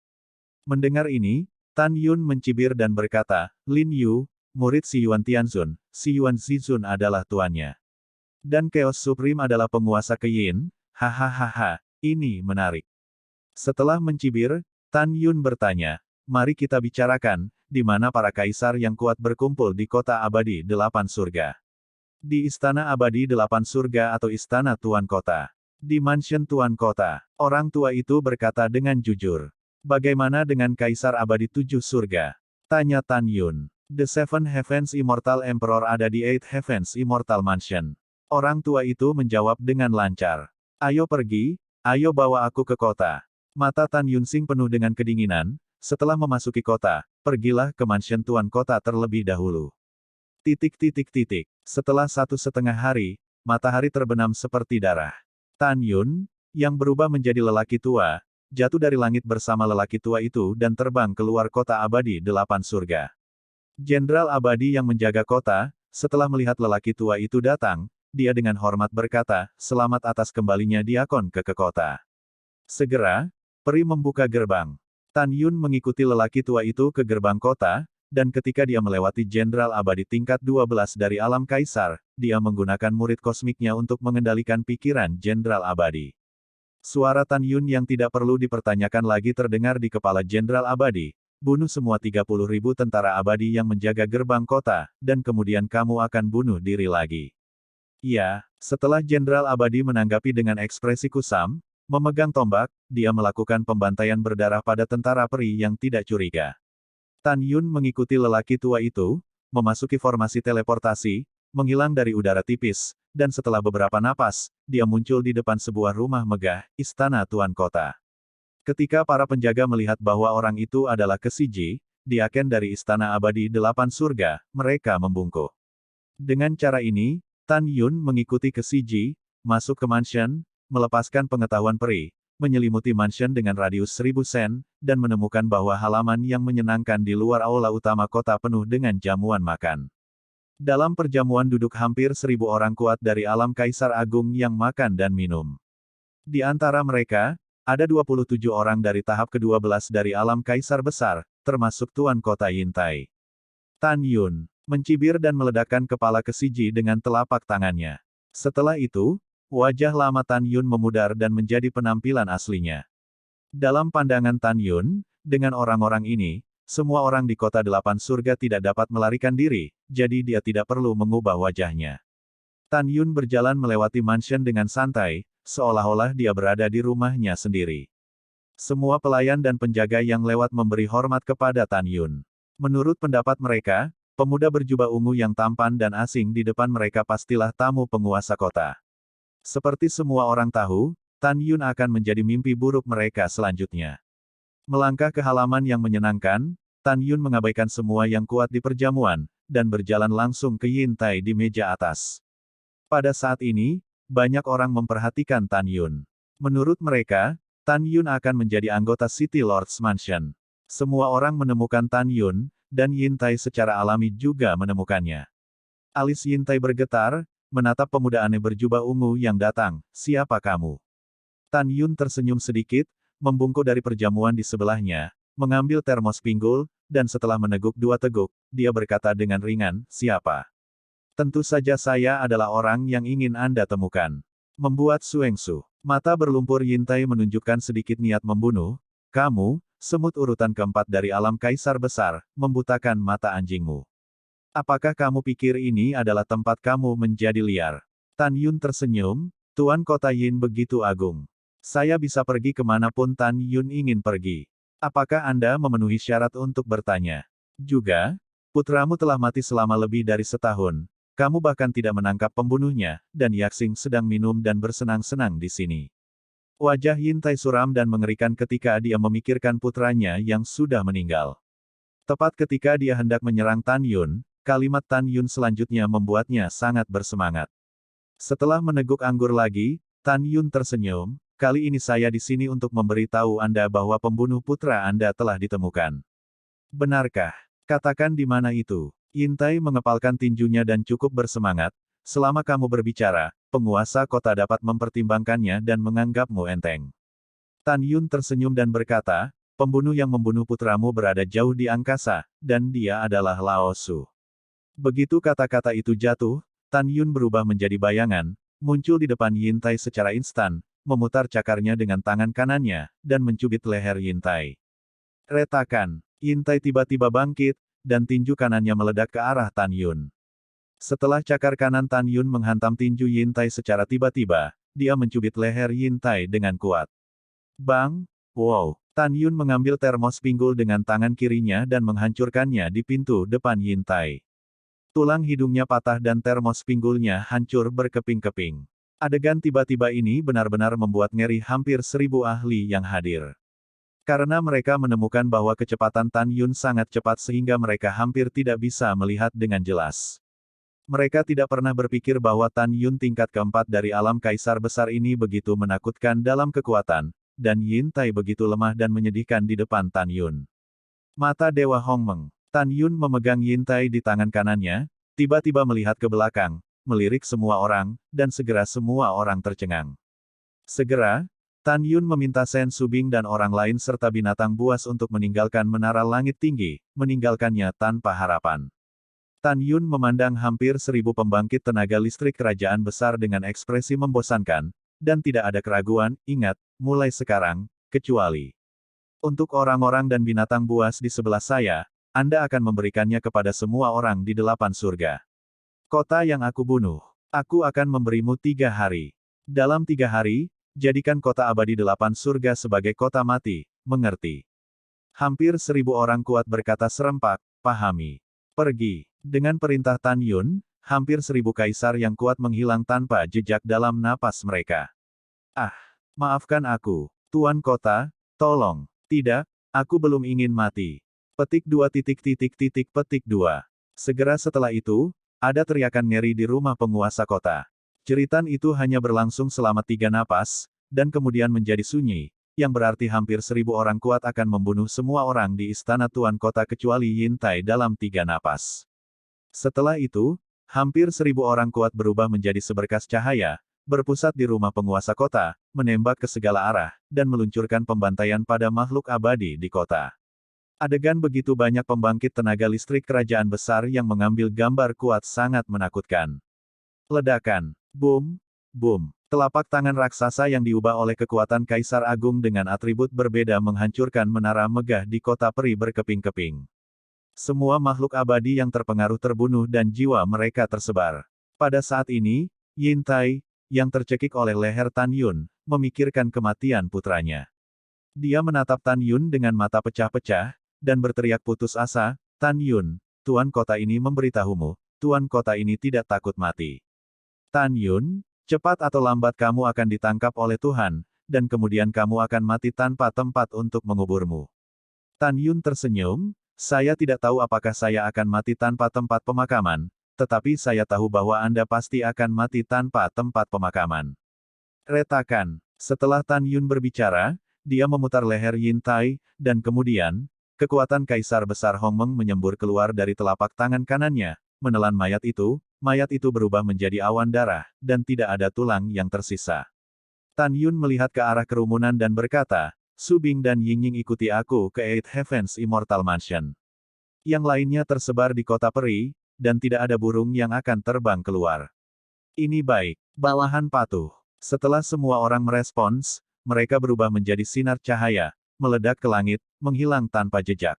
Mendengar ini, Tan Yun mencibir dan berkata, Lin Yu, murid Si Yuan Tianzun, Si Yuan Zizun adalah tuannya. Dan Chaos Supreme adalah penguasa Keyin, hahaha, ini menarik. Setelah mencibir, Tan Yun bertanya, mari kita bicarakan, di mana para kaisar yang kuat berkumpul di kota abadi delapan surga. Di Istana Abadi Delapan Surga atau Istana Tuan Kota. Di Mansion Tuan Kota, orang tua itu berkata dengan jujur. Bagaimana dengan Kaisar Abadi 7 Surga? Tanya Tan Yun. The Seven Heavens Immortal Emperor ada di Eight Heavens Immortal Mansion. Orang tua itu menjawab dengan lancar. Ayo pergi, ayo bawa aku ke kota. Mata Tan Yun Xing penuh dengan kedinginan, setelah memasuki kota, pergilah ke mansion Tuan Kota terlebih dahulu. Setelah 1,5 hari, matahari terbenam seperti darah. Tan Yun, yang berubah menjadi lelaki tua, jatuh dari langit bersama lelaki tua itu dan terbang keluar kota abadi delapan surga. Jenderal abadi yang menjaga kota, setelah melihat lelaki tua itu datang, dia dengan hormat berkata, selamat atas kembalinya diakon ke kota. Segera, peri membuka gerbang. Tan Yun mengikuti lelaki tua itu ke gerbang kota, dan ketika dia melewati jenderal abadi tingkat 12 dari alam kaisar, dia menggunakan murid kosmiknya untuk mengendalikan pikiran jenderal abadi. Suara Tan Yun yang tidak perlu dipertanyakan lagi terdengar di kepala jenderal abadi. Bunuh semua 30.000 tentara abadi yang menjaga gerbang kota, dan kemudian kamu akan bunuh diri lagi. Ya, setelah jenderal abadi menanggapi dengan ekspresi kusam, memegang tombak, dia melakukan pembantaian berdarah pada tentara peri yang tidak curiga. Tan Yun mengikuti lelaki tua itu, memasuki formasi teleportasi, menghilang dari udara tipis, dan setelah beberapa napas, dia muncul di depan sebuah rumah megah, Istana Tuan Kota. Ketika para penjaga melihat bahwa orang itu adalah Kesiji, diaken dari Istana Abadi Delapan Surga, mereka membungkuk. Dengan cara ini, Tan Yun mengikuti Kesiji, masuk ke mansion, melepaskan pengetahuan peri, menyelimuti mansion dengan radius 1000 sen, dan menemukan bahwa halaman yang menyenangkan di luar aula utama kota penuh dengan jamuan makan. Dalam perjamuan duduk hampir 1000 orang kuat dari alam Kaisar Agung yang makan dan minum. Di antara mereka, ada 27 orang dari tahap ke-12 dari alam Kaisar Besar, termasuk Tuan Kota Yintai. Tan Yun mencibir dan meledakkan kepala Kesiji dengan telapak tangannya. Setelah itu, wajah lama Tan Yun memudar dan menjadi penampilan aslinya. Dalam pandangan Tan Yun, dengan orang-orang ini, semua orang di Kota Delapan Surga tidak dapat melarikan diri, jadi dia tidak perlu mengubah wajahnya. Tan Yun berjalan melewati mansion dengan santai, seolah-olah dia berada di rumahnya sendiri. Semua pelayan dan penjaga yang lewat memberi hormat kepada Tan Yun. Menurut pendapat mereka, pemuda berjubah ungu yang tampan dan asing di depan mereka pastilah tamu penguasa kota. Seperti semua orang tahu, Tan Yun akan menjadi mimpi buruk mereka selanjutnya. Melangkah ke halaman yang menyenangkan, Tan Yun mengabaikan semua yang kuat di perjamuan, dan berjalan langsung ke Yin Tai di meja atas. Pada saat ini, banyak orang memperhatikan Tan Yun. Menurut mereka, Tan Yun akan menjadi anggota City Lord's Mansion. Semua orang menemukan Tan Yun, dan Yin Tai secara alami juga menemukannya. Alis Yin Tai bergetar, menatap pemuda aneh berjubah ungu yang datang. Siapa kamu? Tan Yun tersenyum sedikit, membungkuk dari perjamuan di sebelahnya, mengambil termos pinggul, dan setelah meneguk 2 teguk, dia berkata dengan ringan, siapa? Tentu saja saya adalah orang yang ingin Anda temukan. Membuat Suengsu. Mata berlumpur Yin Tai menunjukkan sedikit niat membunuh. Kamu, semut urutan keempat dari alam kaisar besar, membutakan mata anjingmu. Apakah kamu pikir ini adalah tempat kamu menjadi liar? Tan Yun tersenyum, Tuan Kota Yin begitu agung. Saya bisa pergi kemanapun Tan Yun ingin pergi. Apakah Anda memenuhi syarat untuk bertanya? Juga, putramu telah mati selama lebih dari setahun. Kamu bahkan tidak menangkap pembunuhnya, dan Yaxing sedang minum dan bersenang-senang di sini. Wajah Yin Tai suram dan mengerikan ketika dia memikirkan putranya yang sudah meninggal. Tepat ketika dia hendak menyerang Tan Yun, kalimat Tan Yun selanjutnya membuatnya sangat bersemangat. Setelah meneguk anggur lagi, Tan Yun tersenyum, kali ini saya di sini untuk memberitahu Anda bahwa pembunuh putra Anda telah ditemukan. Benarkah? Katakan di mana itu. Yin Tai mengepalkan tinjunya dan cukup bersemangat, selama kamu berbicara, penguasa kota dapat mempertimbangkannya dan menganggapmu enteng. Tan Yun tersenyum dan berkata, pembunuh yang membunuh putramu berada jauh di angkasa, dan dia adalah Lao Su. Begitu kata-kata itu jatuh, Tan Yun berubah menjadi bayangan, muncul di depan Yin Tai secara instan, memutar cakarnya dengan tangan kanannya, dan mencubit leher Yin Tai. Retakan, Yin Tai tiba-tiba bangkit, dan tinju kanannya meledak ke arah Tan Yun. Setelah cakar kanan Tan Yun menghantam tinju Yin Tai secara tiba-tiba, dia mencubit leher Yin Tai dengan kuat. Bang! Wow! Tan Yun mengambil termos pinggul dengan tangan kirinya dan menghancurkannya di pintu depan Yin Tai. Tulang hidungnya patah dan termos pinggulnya hancur berkeping-keping. Adegan tiba-tiba ini benar-benar membuat ngeri hampir 1000 ahli yang hadir. Karena mereka menemukan bahwa kecepatan Tan Yun sangat cepat sehingga mereka hampir tidak bisa melihat dengan jelas. Mereka tidak pernah berpikir bahwa Tan Yun tingkat keempat dari alam kaisar besar ini begitu menakutkan dalam kekuatan, dan Yin Tai begitu lemah dan menyedihkan di depan Tan Yun. Mata Dewa Hongmeng. Tan Yun memegang Yin Tai di tangan kanannya, tiba-tiba melihat ke belakang, melirik semua orang, dan segera semua orang tercengang. Segera, Tan Yun meminta Sen Subing dan orang lain serta binatang buas untuk meninggalkan menara langit tinggi, meninggalkannya tanpa harapan. Tan Yun memandang hampir 1000 pembangkit tenaga listrik kerajaan besar dengan ekspresi membosankan, dan tidak ada keraguan, ingat, mulai sekarang, kecuali untuk orang-orang dan binatang buas di sebelah saya, Anda akan memberikannya kepada semua orang di 8 surga. Kota yang aku bunuh, aku akan memberimu 3 hari. Dalam 3 hari, jadikan kota abadi 8 surga sebagai kota mati, mengerti? Hampir 1000 orang kuat berkata serempak, pahami. Pergi. Dengan perintah Tan Yun, hampir 1000 kaisar yang kuat menghilang tanpa jejak dalam napas mereka. Ah, maafkan aku, Tuan Kota, tolong. Tidak, aku belum ingin mati. Petik 2 petik 2. Segera setelah itu, ada teriakan ngeri di rumah penguasa kota. Jeritan itu hanya berlangsung selama 3 napas, dan kemudian menjadi sunyi, yang berarti hampir 1000 orang kuat akan membunuh semua orang di istana Tuan Kota kecuali Yin Tai dalam 3 napas. Setelah itu, hampir 1000 orang kuat berubah menjadi seberkas cahaya, berpusat di rumah penguasa kota, menembak ke segala arah, dan meluncurkan pembantaian pada makhluk abadi di kota. Adegan begitu banyak pembangkit tenaga listrik kerajaan besar yang mengambil gambar kuat sangat menakutkan. Ledakan. Boom, boom. Telapak tangan raksasa yang diubah oleh kekuatan Kaisar Agung dengan atribut berbeda menghancurkan menara megah di kota peri berkeping-keping. Semua makhluk abadi yang terpengaruh terbunuh dan jiwa mereka tersebar. Pada saat ini, Yin Tai, yang tercekik oleh leher Tan Yun, memikirkan kematian putranya. Dia menatap Tan Yun dengan mata pecah-pecah, dan berteriak putus asa, Tan Yun, Tuan Kota ini memberitahumu, Tuan Kota ini tidak takut mati. Tan Yun, cepat atau lambat kamu akan ditangkap oleh Tuhan, dan kemudian kamu akan mati tanpa tempat untuk menguburmu. Tan Yun tersenyum, Saya tidak tahu apakah saya akan mati tanpa tempat pemakaman, tetapi saya tahu bahwa Anda pasti akan mati tanpa tempat pemakaman. Retakan. Setelah Tan Yun berbicara, dia memutar leher Yin Tai, dan kemudian, kekuatan Kaisar Besar Hong Meng menyembur keluar dari telapak tangan kanannya, menelan mayat itu berubah menjadi awan darah, dan tidak ada tulang yang tersisa. Tan Yun melihat ke arah kerumunan dan berkata, Su Bing dan Ying Ying ikuti aku ke Eight Heavens Immortal Mansion. Yang lainnya tersebar di kota peri, dan tidak ada burung yang akan terbang keluar. Ini baik. Bawahan patuh. Setelah semua orang merespons, mereka berubah menjadi sinar cahaya, meledak ke langit, menghilang tanpa jejak.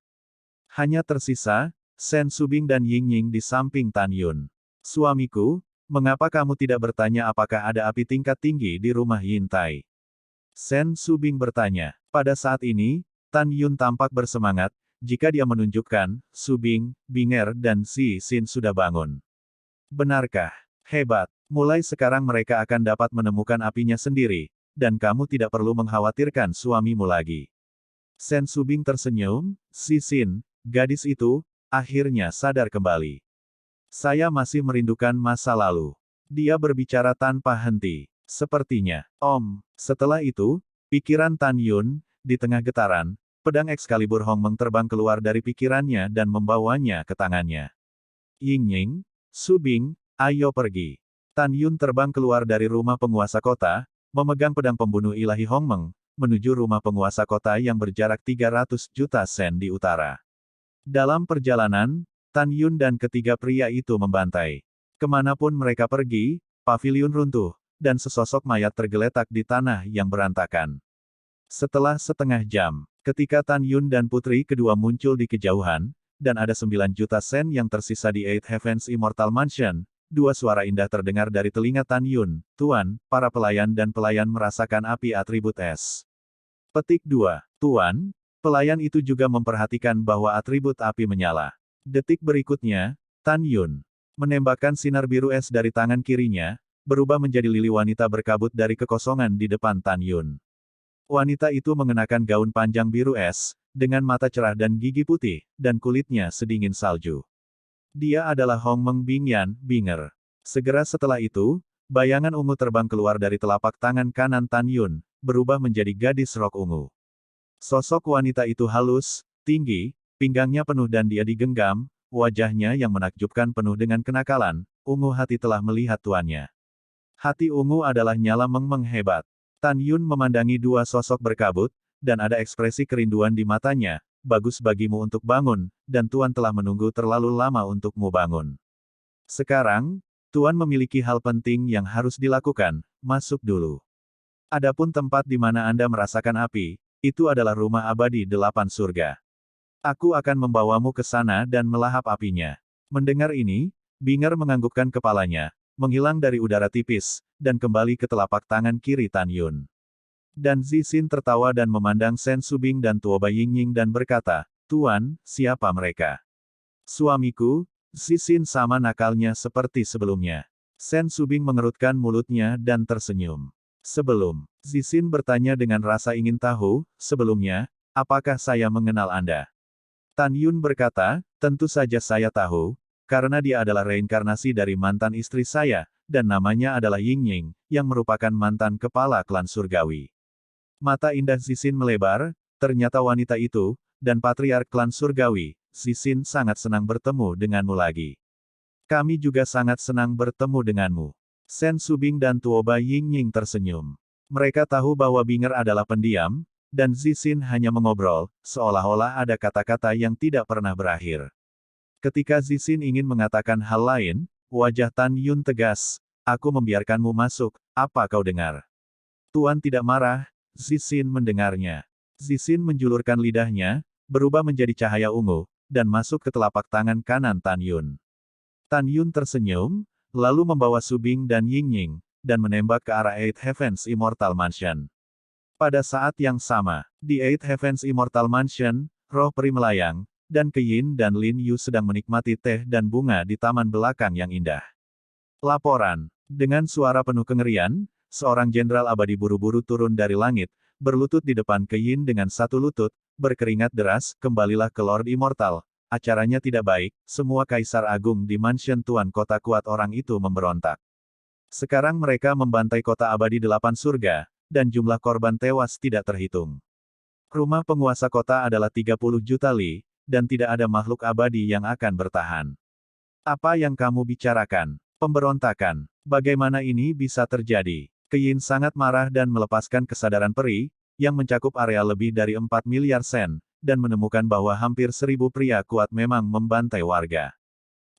Hanya tersisa, Sen Subing dan Ying Ying di samping Tan Yun. Suamiku, mengapa kamu tidak bertanya apakah ada api tingkat tinggi di rumah Yin Tai? Sen Subing bertanya. Pada saat ini, Tan Yun tampak bersemangat, jika dia menunjukkan, Subing, Binger dan Si Sin sudah bangun. Benarkah? Hebat. Mulai sekarang mereka akan dapat menemukan apinya sendiri, dan kamu tidak perlu mengkhawatirkan suamimu lagi. Sen Subing tersenyum, Si Sin, gadis itu, akhirnya sadar kembali. Saya masih merindukan masa lalu. Dia berbicara tanpa henti. Sepertinya, Om. Setelah itu, pikiran Tan Yun, di tengah getaran, pedang Excalibur Hong Meng terbang keluar dari pikirannya dan membawanya ke tangannya. Ying Ying, Su Bing, ayo pergi. Tan Yun terbang keluar dari rumah penguasa kota, memegang pedang pembunuh ilahi Hong Meng, menuju rumah penguasa kota yang berjarak 300 juta sen di utara. Dalam perjalanan, Tan Yun dan ketiga pria itu membantai. Kemanapun mereka pergi, paviliun runtuh, dan sesosok mayat tergeletak di tanah yang berantakan. Setelah setengah jam, ketika Tan Yun dan putri kedua muncul di kejauhan, dan ada 9 juta sen yang tersisa di Eight Heavens Immortal Mansion, dua suara indah terdengar dari telinga Tan Yun, Tuan, para pelayan dan pelayan merasakan api atribut es. Petik 2. Tuan, pelayan itu juga memperhatikan bahwa atribut api menyala. Detik berikutnya, Tan Yun menembakkan sinar biru es dari tangan kirinya, berubah menjadi lili wanita berkabut dari kekosongan di depan Tan Yun. Wanita itu mengenakan gaun panjang biru es, dengan mata cerah dan gigi putih, dan kulitnya sedingin salju. Dia adalah Hong Meng Bingyan, Binger. Segera setelah itu, bayangan ungu terbang keluar dari telapak tangan kanan Tan Yun, berubah menjadi gadis rok ungu. Sosok wanita itu halus, tinggi, pinggangnya penuh dan dia digenggam, wajahnya yang menakjubkan penuh dengan kenakalan, ungu hati telah melihat tuannya. Hati ungu adalah nyala Meng hebat. Tan Yun memandangi dua sosok berkabut, dan ada ekspresi kerinduan di matanya, bagus bagimu untuk bangun, dan Tuan telah menunggu terlalu lama untukmu bangun. Sekarang, Tuan memiliki hal penting yang harus dilakukan, masuk dulu. Adapun tempat di mana Anda merasakan api, itu adalah rumah abadi 8 surga. Aku akan membawamu ke sana dan melahap apinya. Mendengar ini, Binger menganggukkan kepalanya, menghilang dari udara tipis, dan kembali ke telapak tangan kiri Tan Yun. Dan Zixin tertawa dan memandang Sen Subing dan Tuoba Ying Ying dan berkata, Tuan, siapa mereka? Suamiku, Zixin sama nakalnya seperti sebelumnya. Sen Subing mengerutkan mulutnya dan tersenyum. Sebelum, Zixin bertanya dengan rasa ingin tahu, sebelumnya, apakah saya mengenal Anda? Tan Yun berkata, tentu saja saya tahu, karena dia adalah reinkarnasi dari mantan istri saya, dan namanya adalah Ying Ying, yang merupakan mantan kepala klan surgawi. Mata indah Zixin melebar, ternyata wanita itu, dan patriark klan surgawi, Zixin sangat senang bertemu denganmu lagi. Kami juga sangat senang bertemu denganmu. Sen Subing dan Tuoba Ying Ying tersenyum. Mereka tahu bahwa Binger adalah pendiam, dan Zixin hanya mengobrol, seolah-olah ada kata-kata yang tidak pernah berakhir. Ketika Zixin ingin mengatakan hal lain, wajah Tan Yun tegas, aku membiarkanmu masuk, apa kau dengar? Tuan tidak marah, Zixin mendengarnya. Zixin menjulurkan lidahnya, berubah menjadi cahaya ungu, dan masuk ke telapak tangan kanan Tan Yun. Tan Yun tersenyum, lalu membawa Subing dan Ying Ying, dan menembak ke arah Eight Heavens Immortal Mansion. Pada saat yang sama, di Eight Heavens Immortal Mansion, roh peri melayang, dan Keyin dan Lin Yu sedang menikmati teh dan bunga di taman belakang yang indah. Laporan. Dengan suara penuh kengerian, seorang jenderal abadi buru-buru turun dari langit, berlutut di depan Keyin dengan satu lutut, berkeringat deras, kembalilah ke Lord Immortal, acaranya tidak baik, semua kaisar agung di mansion Tuan Kota kuat orang itu memberontak. Sekarang mereka membantai kota abadi 8 surga, dan jumlah korban tewas tidak terhitung. Rumah penguasa kota adalah 30 juta li, dan tidak ada makhluk abadi yang akan bertahan. Apa yang kamu bicarakan? Pemberontakan. Bagaimana ini bisa terjadi? Keyin sangat marah dan melepaskan kesadaran peri, yang mencakup area lebih dari 4 miliar sen, dan menemukan bahwa hampir 1000 pria kuat memang membantai warga.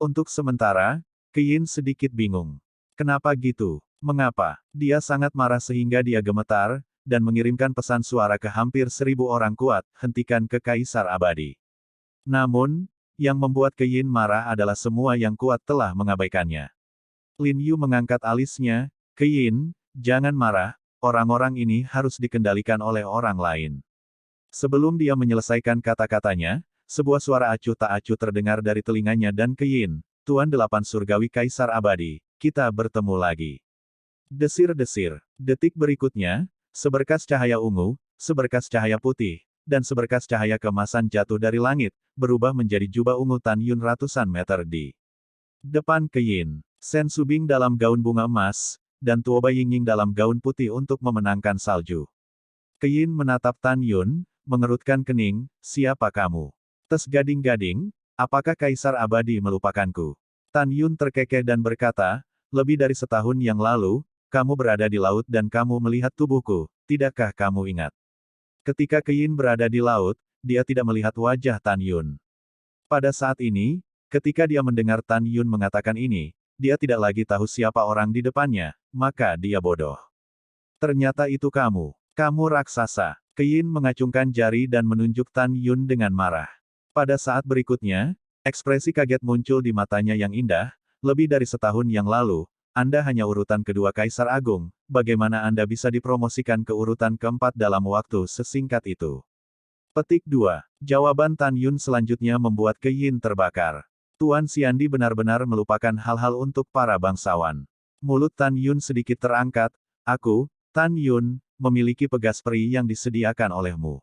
Untuk sementara, Keyin sedikit bingung. Kenapa gitu? Mengapa? Dia sangat marah sehingga dia gemetar, dan mengirimkan pesan suara ke hampir 1000 orang kuat, hentikan ke Kaisar Abadi. Namun, yang membuat Keyin marah adalah semua yang kuat telah mengabaikannya. Lin Yu mengangkat alisnya, Keyin, jangan marah, orang-orang ini harus dikendalikan oleh orang lain. Sebelum dia menyelesaikan kata-katanya, sebuah suara acuh tak acuh terdengar dari telinganya dan Keyin, Tuan 8 Surgawi Kaisar Abadi, kita bertemu lagi. Desir-desir. Detik berikutnya, seberkas cahaya ungu, seberkas cahaya putih, dan seberkas cahaya kemasan jatuh dari langit, berubah menjadi jubah ungu Tan Yun ratusan meter di depan Keyin. Sen Subing dalam gaun bunga emas, dan Tuoba Yingying dalam gaun putih untuk memenangkan salju. Keyin menatap Tan Yun, mengerutkan kening, siapa kamu? Tes gading-gading, apakah Kaisar Abadi melupakanku? Tan Yun terkekeh dan berkata, lebih dari setahun yang lalu, kamu berada di laut dan kamu melihat tubuhku, tidakkah kamu ingat? Ketika Keyin berada di laut, dia tidak melihat wajah Tan Yun. Pada saat ini, ketika dia mendengar Tan Yun mengatakan ini, dia tidak lagi tahu siapa orang di depannya, maka dia bodoh. Ternyata itu kamu. Kamu raksasa. Keyin mengacungkan jari dan menunjuk Tan Yun dengan marah. Pada saat berikutnya, ekspresi kaget muncul di matanya yang indah, lebih dari setahun yang lalu, Anda hanya urutan kedua Kaisar Agung, bagaimana Anda bisa dipromosikan ke urutan keempat dalam waktu sesingkat itu? Petik 2. Jawaban Tan Yun selanjutnya membuat Keyin terbakar. Tuan Xiandi benar-benar melupakan hal-hal untuk para bangsawan. Mulut Tan Yun sedikit terangkat, aku, Tan Yun, memiliki pegas peri yang disediakan olehmu.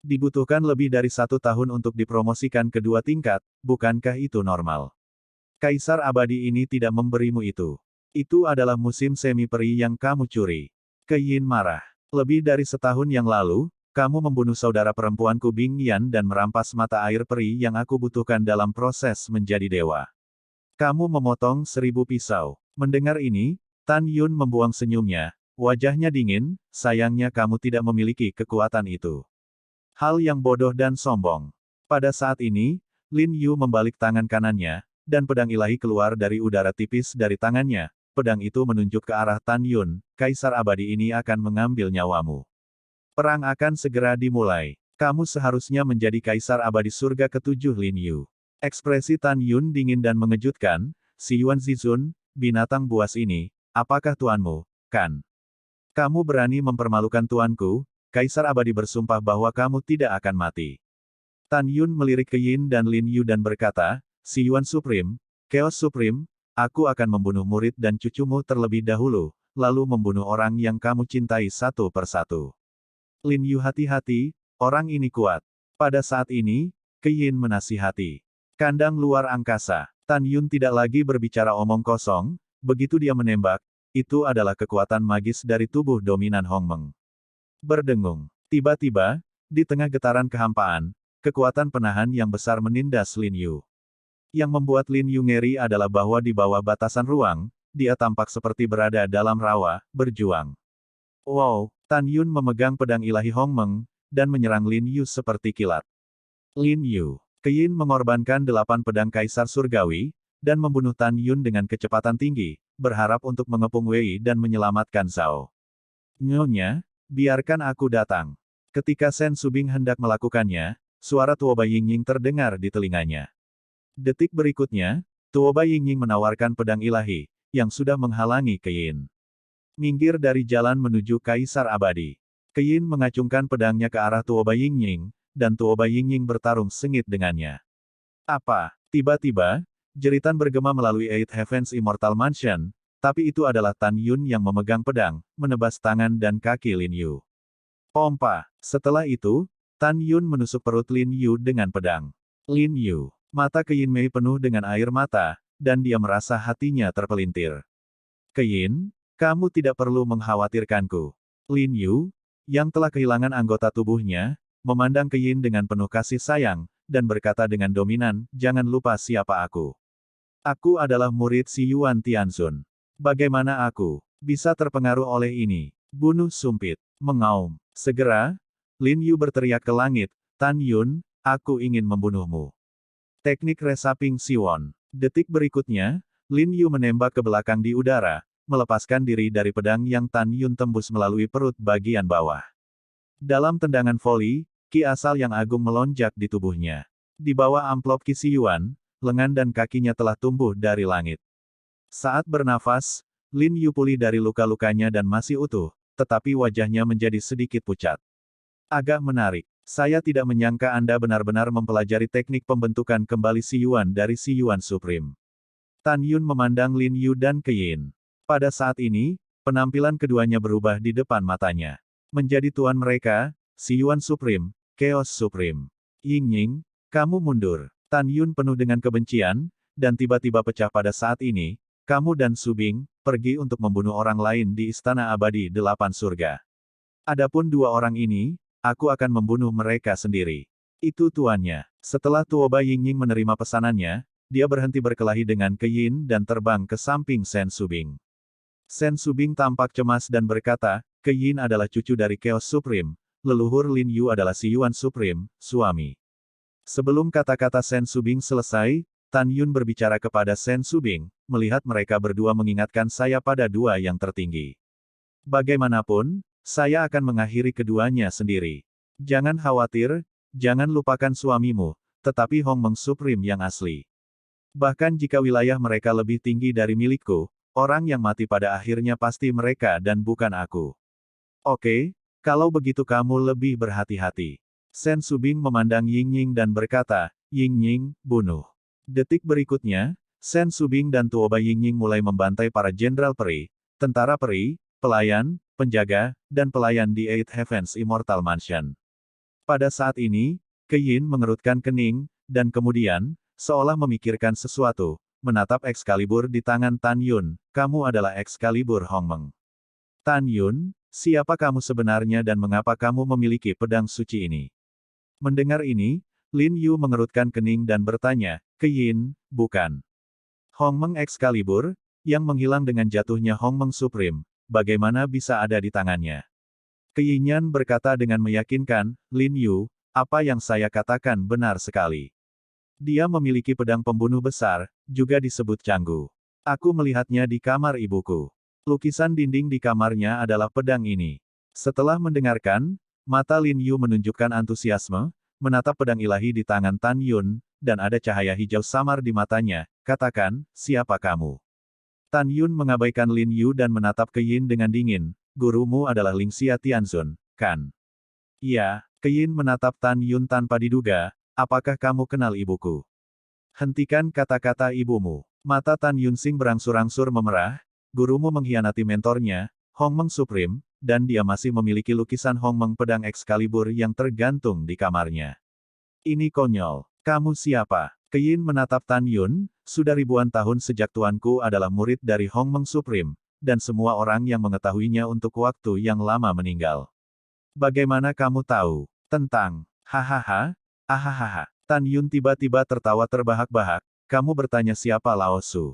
Dibutuhkan lebih dari 1 tahun untuk dipromosikan ke 2 tingkat, bukankah itu normal? Kaisar Abadi ini tidak memberimu itu. Itu adalah musim semi peri yang kamu curi. Keyin marah. Lebih dari setahun yang lalu, kamu membunuh saudara perempuanku Bing Yan dan merampas mata air peri yang aku butuhkan dalam proses menjadi dewa. Kamu memotong 1000 pisau. Mendengar ini, Tan Yun membuang senyumnya, wajahnya dingin, sayangnya kamu tidak memiliki kekuatan itu. Hal yang bodoh dan sombong. Pada saat ini, Lin Yu membalik tangan kanannya, dan pedang ilahi keluar dari udara tipis dari tangannya. Pedang itu menunjuk ke arah Tan Yun, Kaisar Abadi ini akan mengambil nyawamu. Perang akan segera dimulai. Kamu seharusnya menjadi Kaisar Abadi Surga ke-7 Lin Yu. Ekspresi Tan Yun dingin dan mengejutkan, si Yuan Zizun, binatang buas ini, apakah tuanmu, kan? Kamu berani mempermalukan tuanku, Kaisar Abadi bersumpah bahwa kamu tidak akan mati. Tan Yun melirik ke Yin dan Lin Yu dan berkata, si Yuan Supreme, Chaos Supreme, aku akan membunuh murid dan cucumu terlebih dahulu, lalu membunuh orang yang kamu cintai satu persatu. Lin Yu hati-hati, orang ini kuat. Pada saat ini, Keyin menasihati. Kandang luar angkasa. Tan Yun tidak lagi berbicara omong kosong, begitu dia menembak, itu adalah kekuatan magis dari tubuh dominan Hongmeng. Berdengung. Tiba-tiba, di tengah getaran kehampaan, kekuatan penahan yang besar menindas Lin Yu. Yang membuat Lin Yu ngeri adalah bahwa di bawah batasan ruang, dia tampak seperti berada dalam rawa, berjuang. Wow, Tan Yun memegang pedang ilahi Hongmeng, dan menyerang Lin Yu seperti kilat. Lin Yu. Keyin mengorbankan 8 pedang Kaisar Surgawi, dan membunuh Tan Yun dengan kecepatan tinggi, berharap untuk mengepung Wei dan menyelamatkan Zhao. Nyonya, biarkan aku datang. Ketika Sen Subing hendak melakukannya, suara Tuoba Yingying terdengar di telinganya. Detik berikutnya, Tuoba Yingying menawarkan pedang ilahi, yang sudah menghalangi Keyin. Minggir dari jalan menuju Kaisar Abadi. Keyin mengacungkan pedangnya ke arah Tuoba Yingying, dan Tuoba Yingying bertarung sengit dengannya. Apa? Tiba-tiba, jeritan bergema melalui Eight Heavens Immortal Mansion, tapi itu adalah Tan Yun yang memegang pedang, menebas tangan dan kaki Lin Yu. Pompa. Setelah itu, Tan Yun menusuk perut Lin Yu dengan pedang. Lin Yu. Mata Keyin Mei penuh dengan air mata, dan dia merasa hatinya terpelintir. Keyin, kamu tidak perlu mengkhawatirkanku. Lin Yu, yang telah kehilangan anggota tubuhnya, memandang Keyin dengan penuh kasih sayang, dan berkata dengan dominan, jangan lupa siapa aku. Aku adalah murid si Yuan Tianzun. Bagaimana aku bisa terpengaruh oleh ini? Bunuh sumpit. Mengaum. Segera, Lin Yu berteriak ke langit, Tan Yun, aku ingin membunuhmu. Teknik resaping Siwon. Detik berikutnya, Lin Yu menembak ke belakang di udara, melepaskan diri dari pedang yang Tan Yun tembus melalui perut bagian bawah. Dalam tendangan voli, ki asal yang agung melonjak di tubuhnya. Di bawah amplop ki Si Yuan, lengan dan kakinya telah tumbuh dari langit. Saat bernafas, Lin Yu pulih dari luka-lukanya dan masih utuh, tetapi wajahnya menjadi sedikit pucat. Agak menarik. Saya tidak menyangka Anda benar-benar mempelajari teknik pembentukan kembali Si Yuan dari Si Yuan Supreme. Tan Yun memandang Lin Yu dan Keyin. Pada saat ini, penampilan keduanya berubah di depan matanya. Menjadi tuan mereka, Si Yuan Supreme, Chaos Supreme. Ying-Ying, kamu mundur. Tan Yun penuh dengan kebencian, dan tiba-tiba pecah pada saat ini, kamu dan Su Bing, pergi untuk membunuh orang lain di Istana Abadi Delapan Surga. Adapun dua orang ini, aku akan membunuh mereka sendiri. Itu tuannya. Setelah Tuoba Ying-Ying menerima pesanannya, dia berhenti berkelahi dengan Keyin dan terbang ke samping Sen Subing. Sen Subing tampak cemas dan berkata, Keyin adalah cucu dari Chaos Supreme, leluhur Lin Yu adalah Si Yuan Supreme, suami. Sebelum kata-kata Sen Subing selesai, Tan Yun berbicara kepada Sen Subing, melihat mereka berdua mengingatkan saya pada dua yang tertinggi. Bagaimanapun, saya akan mengakhiri keduanya sendiri. Jangan khawatir, jangan lupakan suamimu, tetapi Hong Meng Supreme yang asli. Bahkan jika wilayah mereka lebih tinggi dari milikku, orang yang mati pada akhirnya pasti mereka dan bukan aku. Oke, kalau begitu kamu lebih berhati-hati. Sen Subing memandang Ying-Ying dan berkata, Ying-Ying, bunuh. Detik berikutnya, Sen Subing dan Tuoba Ying-Ying mulai membantai para jenderal peri, tentara peri, pelayan, penjaga, dan pelayan di Eight Heavens Immortal Mansion. Pada saat ini, Keyin mengerutkan kening, dan kemudian, seolah memikirkan sesuatu, menatap Excalibur di tangan Tan Yun, kamu adalah Excalibur Hong Meng. Tan Yun, siapa kamu sebenarnya dan mengapa kamu memiliki pedang suci ini? Mendengar ini, Lin Yu mengerutkan kening dan bertanya, Keyin, bukan. Hong Meng Excalibur, yang menghilang dengan jatuhnya Hong Meng Supreme, bagaimana bisa ada di tangannya? Keyinyan berkata dengan meyakinkan, Lin Yu, apa yang saya katakan benar sekali. Dia memiliki pedang pembunuh besar, juga disebut Canggu. Aku melihatnya di kamar ibuku. Lukisan dinding di kamarnya adalah pedang ini. Setelah mendengarkan, mata Lin Yu menunjukkan antusiasme, menatap pedang ilahi di tangan Tan Yun, dan ada cahaya hijau samar di matanya, katakan, siapa kamu? Tan Yun mengabaikan Lin Yu dan menatap Keyin dengan dingin, gurumu adalah Lingxia Tianzun, kan? Iya, Keyin menatap Tan Yun tanpa diduga, apakah kamu kenal ibuku? Hentikan kata-kata ibumu. Mata Tan Yunsing berangsur-angsur memerah, gurumu mengkhianati mentornya, Hong Meng Supreme, dan dia masih memiliki lukisan Hong Meng pedang Excalibur yang tergantung di kamarnya. Ini konyol. Kamu siapa? Keyin menatap Tan Yun, sudah ribuan tahun sejak tuanku adalah murid dari Hong Meng Supreme, dan semua orang yang mengetahuinya untuk waktu yang lama meninggal. Bagaimana kamu tahu tentang? Hahaha, ahahaha. Tan Yun tiba-tiba tertawa terbahak-bahak, kamu bertanya siapa Lao Su?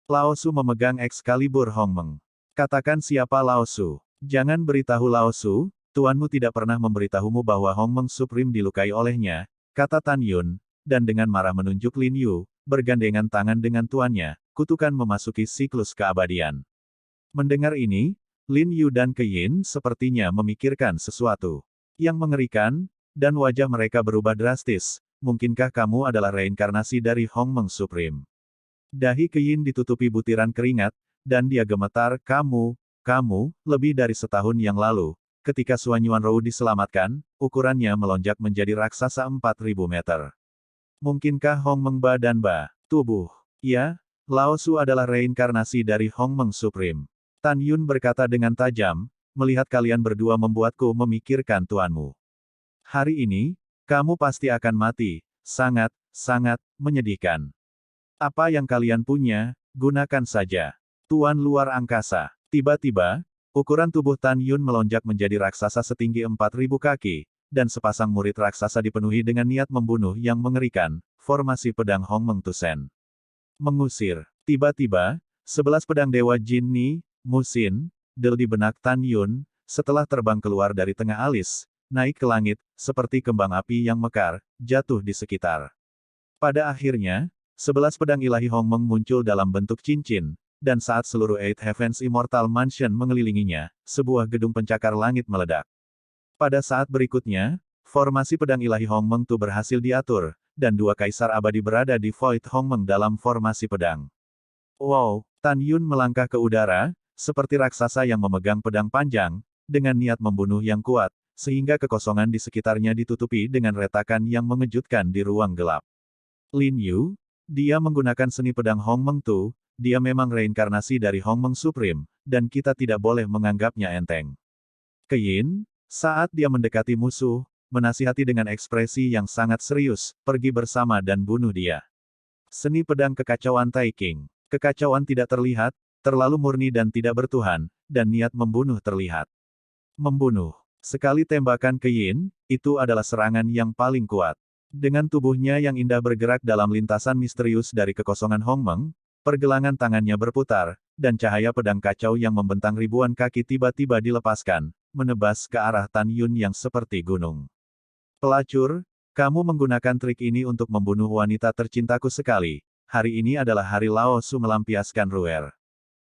Lao Su memegang Excalibur Hong Meng. Katakan siapa Lao Su. Jangan beritahu Lao Su, tuanmu tidak pernah memberitahumu bahwa Hong Meng Supreme dilukai olehnya, kata Tan Yun, dan dengan marah menunjuk Lin Yu, bergandengan tangan dengan tuannya, kutukan memasuki siklus keabadian. Mendengar ini, Lin Yu dan Keyin sepertinya memikirkan sesuatu yang mengerikan, dan wajah mereka berubah drastis, mungkinkah kamu adalah reinkarnasi dari Hong Meng Supreme? Dahi Keyin ditutupi butiran keringat, dan dia gemetar, kamu, lebih dari setahun yang lalu, ketika Suan Yuan Rou diselamatkan, ukurannya melonjak menjadi raksasa 4.000 meter. Mungkinkah Hong Meng Ba dan Ba, tubuh? Ya, Lao Su adalah reinkarnasi dari Hong Meng Supreme. Tan Yun berkata dengan tajam, melihat kalian berdua membuatku memikirkan tuanmu. Hari ini, kamu pasti akan mati, sangat menyedihkan. Apa yang kalian punya, gunakan saja. Tuan luar angkasa. Tiba-tiba, ukuran tubuh Tan Yun melonjak menjadi raksasa setinggi 4.000 kaki, dan sepasang murid raksasa dipenuhi dengan niat membunuh yang mengerikan, formasi pedang Hong Meng Tusen. Mengusir. Tiba-tiba, 11 pedang Dewa Jin Ni, Musin, del di benak Tan Yun, setelah terbang keluar dari tengah alis, naik ke langit, seperti kembang api yang mekar, jatuh di sekitar. Pada akhirnya, 11 pedang ilahi Hong Meng muncul dalam bentuk cincin, dan saat seluruh Eight Heavens Immortal Mansion mengelilinginya, sebuah gedung pencakar langit meledak. Pada saat berikutnya, formasi pedang ilahi Hong Meng Tu berhasil diatur, dan dua kaisar abadi berada di Void Hong Meng dalam formasi pedang. Wow, Tan Yun melangkah ke udara, seperti raksasa yang memegang pedang panjang, dengan niat membunuh yang kuat, sehingga kekosongan di sekitarnya ditutupi dengan retakan yang mengejutkan di ruang gelap. Lin Yu, dia menggunakan seni pedang Hong Meng Tu, dia memang reinkarnasi dari Hong Meng Supreme, dan kita tidak boleh menganggapnya enteng. Keyin, saat dia mendekati musuh, menasihati dengan ekspresi yang sangat serius, pergi bersama dan bunuh dia. Seni pedang kekacauan Tai King. Kekacauan tidak terlihat, terlalu murni dan tidak bertuhan, dan niat membunuh terlihat. Membunuh. Sekali tembakan Keyin, itu adalah serangan yang paling kuat. Dengan tubuhnya yang indah bergerak dalam lintasan misterius dari kekosongan Hong Meng, pergelangan tangannya berputar, dan cahaya pedang kacau yang membentang ribuan kaki tiba-tiba dilepaskan, menebas ke arah Tan Yun yang seperti gunung. Pelacur, kamu menggunakan trik ini untuk membunuh wanita tercintaku sekali. Hari ini adalah hari Lao Su melampiaskan Ruer.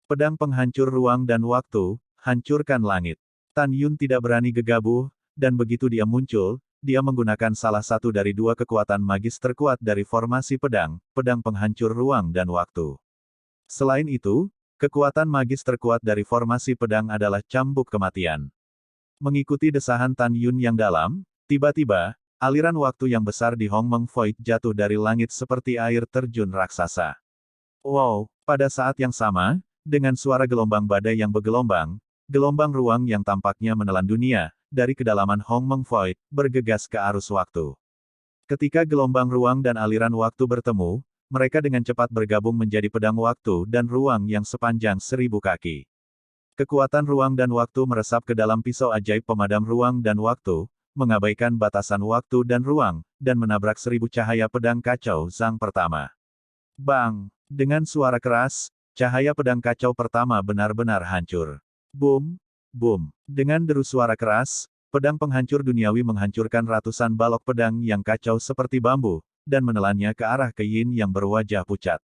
Pedang penghancur ruang dan waktu, hancurkan langit. Tan Yun tidak berani gegabah, dan begitu dia muncul, dia menggunakan salah satu dari dua kekuatan magis terkuat dari formasi pedang, pedang penghancur ruang dan waktu. Selain itu, kekuatan magis terkuat dari formasi pedang adalah cambuk kematian. Mengikuti desahan Tan Yun yang dalam, tiba-tiba, aliran waktu yang besar di Hong Meng Void jatuh dari langit seperti air terjun raksasa. Wow, pada saat yang sama, dengan suara gelombang badai yang bergelombang, gelombang ruang yang tampaknya menelan dunia, dari kedalaman Hong Meng Void, bergegas ke arus waktu. Ketika gelombang ruang dan aliran waktu bertemu, mereka dengan cepat bergabung menjadi pedang waktu dan ruang yang sepanjang 1000 kaki. Kekuatan ruang dan waktu meresap ke dalam pisau ajaib pemadam ruang dan waktu, mengabaikan batasan waktu dan ruang, dan menabrak 1000 cahaya pedang kacau Zhang pertama. Bang! Dengan suara keras, cahaya pedang kacau pertama benar-benar hancur. Boom! Boom! Dengan deru suara keras, pedang penghancur duniawi menghancurkan ratusan balok pedang yang kacau seperti bambu, dan menelannya ke arah Keyin yang berwajah pucat.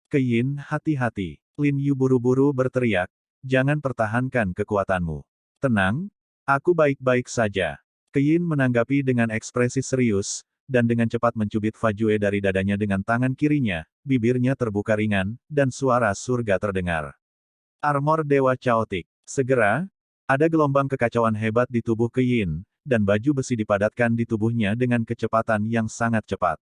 Keyin, hati-hati. Lin Yu buru-buru berteriak, jangan pertahankan kekuatanmu. Tenang, aku baik-baik saja. Keyin menanggapi dengan ekspresi serius, dan dengan cepat mencubit Fajue dari dadanya dengan tangan kirinya, bibirnya terbuka ringan, dan suara surga terdengar. Armor Dewa Chaotic. Segera, ada gelombang kekacauan hebat di tubuh Keyin, dan baju besi dipadatkan di tubuhnya dengan kecepatan yang sangat cepat.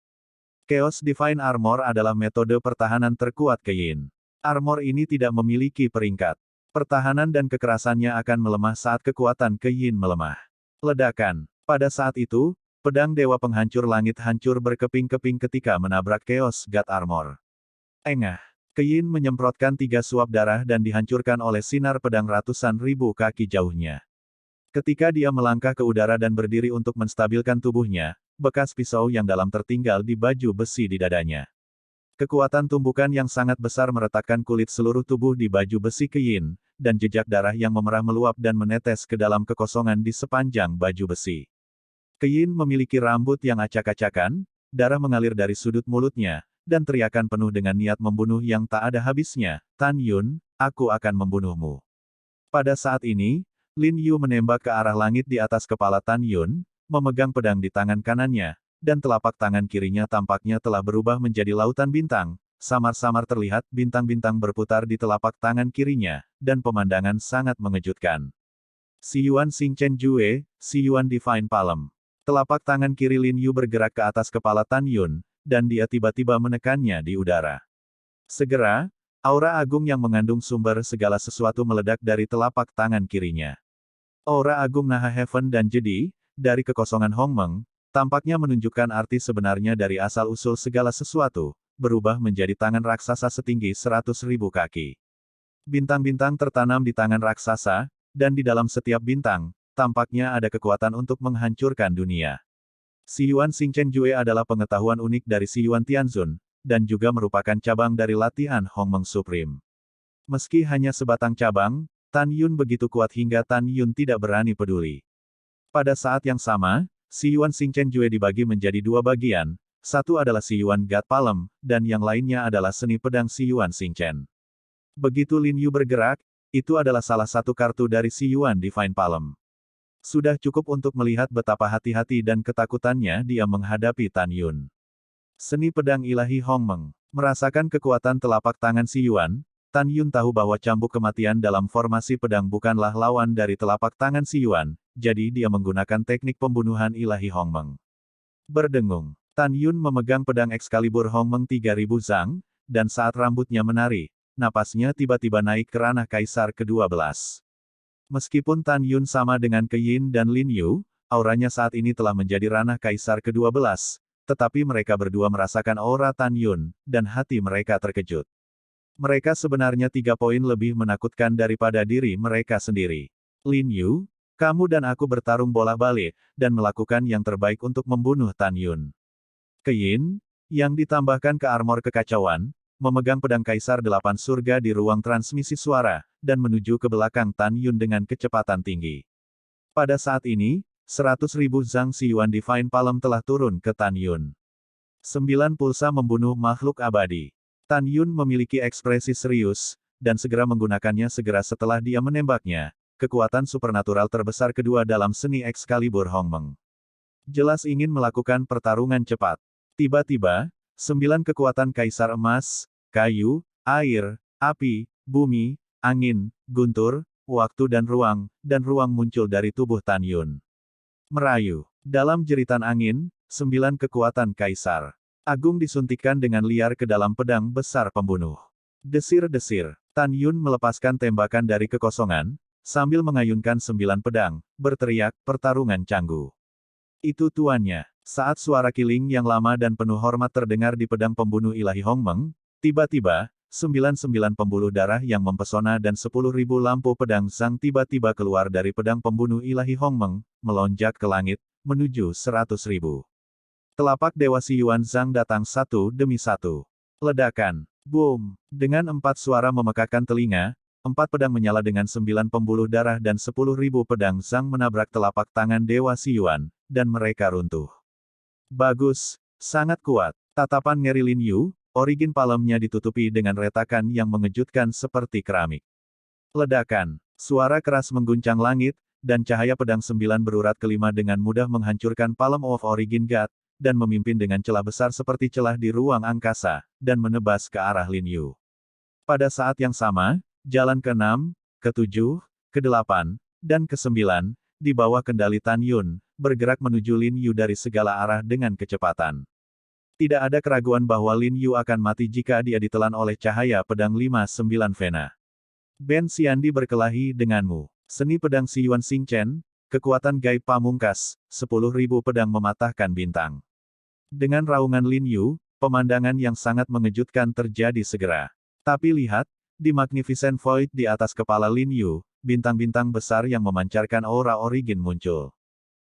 Chaos Divine Armor adalah metode pertahanan terkuat Keyin. Armor ini tidak memiliki peringkat. Pertahanan dan kekerasannya akan melemah saat kekuatan Keyin melemah. Ledakan. Pada saat itu, pedang Dewa Penghancur Langit hancur berkeping-keping ketika menabrak Chaos God Armor. Engah. Keyin menyemprotkan 3 suap darah dan dihancurkan oleh sinar pedang ratusan ribu kaki jauhnya. Ketika dia melangkah ke udara dan berdiri untuk menstabilkan tubuhnya, bekas pisau yang dalam tertinggal di baju besi di dadanya. Kekuatan tumbukan yang sangat besar meretakkan kulit seluruh tubuh di baju besi Keyin, dan jejak darah yang memerah meluap dan menetes ke dalam kekosongan di sepanjang baju besi. Keyin memiliki rambut yang acak-acakan, darah mengalir dari sudut mulutnya, dan teriakan penuh dengan niat membunuh yang tak ada habisnya, Tan Yun, aku akan membunuhmu. Pada saat ini, Lin Yu menembak ke arah langit di atas kepala Tan Yun, memegang pedang di tangan kanannya, dan telapak tangan kirinya tampaknya telah berubah menjadi lautan bintang, samar-samar terlihat bintang-bintang berputar di telapak tangan kirinya, dan pemandangan sangat mengejutkan. Si Yuan Xing Chen Jue, Si Yuan Divine Palm. Telapak tangan kiri Lin Yu bergerak ke atas kepala Tan Yun, dan dia tiba-tiba menekannya di udara. Segera, aura agung yang mengandung sumber segala sesuatu meledak dari telapak tangan kirinya. Aura agung Naha Heaven dan Jedi, dari kekosongan Hong Meng, tampaknya menunjukkan arti sebenarnya dari asal-usul segala sesuatu, berubah menjadi tangan raksasa setinggi 100.000 kaki. Bintang-bintang tertanam di tangan raksasa, dan di dalam setiap bintang, tampaknya ada kekuatan untuk menghancurkan dunia. Xiyuan Xingchen Jue adalah pengetahuan unik dari Xiyuan Tianzun, dan juga merupakan cabang dari latihan Hongmeng Supreme. Meski hanya sebatang cabang, Tan Yun begitu kuat hingga Tan Yun tidak berani peduli. Pada saat yang sama, Xiyuan Xingchen Jue dibagi menjadi dua bagian, satu adalah Xiyuan God Palm, dan yang lainnya adalah seni pedang Xiyuan Xingchen. Begitu Lin Yu bergerak, itu adalah salah satu kartu dari Xiyuan Divine Palm. Sudah cukup untuk melihat betapa hati-hati dan ketakutannya dia menghadapi Tan Yun. Seni pedang ilahi Hongmeng. Merasakan kekuatan telapak tangan Xiyuan, Tan Yun tahu bahwa cambuk kematian dalam formasi pedang bukanlah lawan dari telapak tangan Xiyuan, jadi dia menggunakan teknik pembunuhan ilahi Hongmeng. Berdengung, Tan Yun memegang pedang Excalibur Hongmeng 3000 Zhang, dan saat rambutnya menari, napasnya tiba-tiba naik ke ranah Kaisar ke-12. Meskipun Tan Yun sama dengan Ke Yin dan Lin Yu, auranya saat ini telah menjadi ranah Kaisar ke-12, tetapi mereka berdua merasakan aura Tan Yun, dan hati mereka terkejut. Mereka sebenarnya 3 poin lebih menakutkan daripada diri mereka sendiri. Lin Yu, kamu dan aku bertarung bolak-balik, dan melakukan yang terbaik untuk membunuh Tan Yun. Ke Yin, yang ditambahkan ke armor kekacauan, memegang pedang Kaisar 8 surga di ruang transmisi suara, dan menuju ke belakang Tan Yun dengan kecepatan tinggi. Pada saat ini, 100.000 Zhang Xiyuan Divine Palm telah turun ke Tan Yun. 9 pulsa membunuh makhluk abadi. Tan Yun memiliki ekspresi serius, dan segera menggunakannya segera setelah dia menembaknya, kekuatan supernatural terbesar kedua dalam seni Excalibur Hongmeng. Jelas ingin melakukan pertarungan cepat. Tiba-tiba, 9 kekuatan Kaisar Emas, Kayu, Air, Api, Bumi, Angin, Guntur, Waktu dan ruang muncul dari tubuh Tan Yun. Merayu. Dalam jeritan angin, 9 kekuatan Kaisar Agung disuntikkan dengan liar ke dalam pedang besar pembunuh. Desir-desir, Tan Yun melepaskan tembakan dari kekosongan, sambil mengayunkan 9 pedang, berteriak, pertarungan canggu. Itu tuannya. Saat suara kiling yang lama dan penuh hormat terdengar di pedang pembunuh ilahi Hongmeng, tiba-tiba, 99 pembuluh darah yang mempesona dan 10.000 lampu pedang Zhang tiba-tiba keluar dari pedang pembunuh ilahi Hongmeng, melonjak ke langit, menuju 100.000. Telapak Dewa Xiyuan Zhang datang satu demi satu. Ledakan. Boom. Dengan 4 suara memekakkan telinga, 4 pedang menyala dengan 9 pembuluh darah dan 10.000 pedang Zhang menabrak telapak tangan Dewa Xiyuan, dan mereka runtuh. Bagus. Sangat kuat. Tatapan ngeri Lin Yu, origin palemnya ditutupi dengan retakan yang mengejutkan seperti keramik. Ledakan. Suara keras mengguncang langit, dan cahaya pedang 9 berurat kelima dengan mudah menghancurkan Palm of Origin God, dan memimpin dengan celah besar seperti celah di ruang angkasa, dan menebas ke arah Lin Yu. Pada saat yang sama, jalan ke-6, ke-7, ke-8, dan ke-9, di bawah kendali Tan Yun, bergerak menuju Lin Yu dari segala arah dengan kecepatan. Tidak ada keraguan bahwa Lin Yu akan mati jika dia ditelan oleh cahaya pedang 59 Vena. Ben Xiandi berkelahi denganmu. Seni pedang Xiyuan Xingchen, kekuatan gaib pamungkas, 10.000 pedang mematahkan bintang. Dengan raungan Lin Yu, pemandangan yang sangat mengejutkan terjadi segera. Tapi lihat, di Magnificent Void di atas kepala Lin Yu, bintang-bintang besar yang memancarkan aura origin muncul.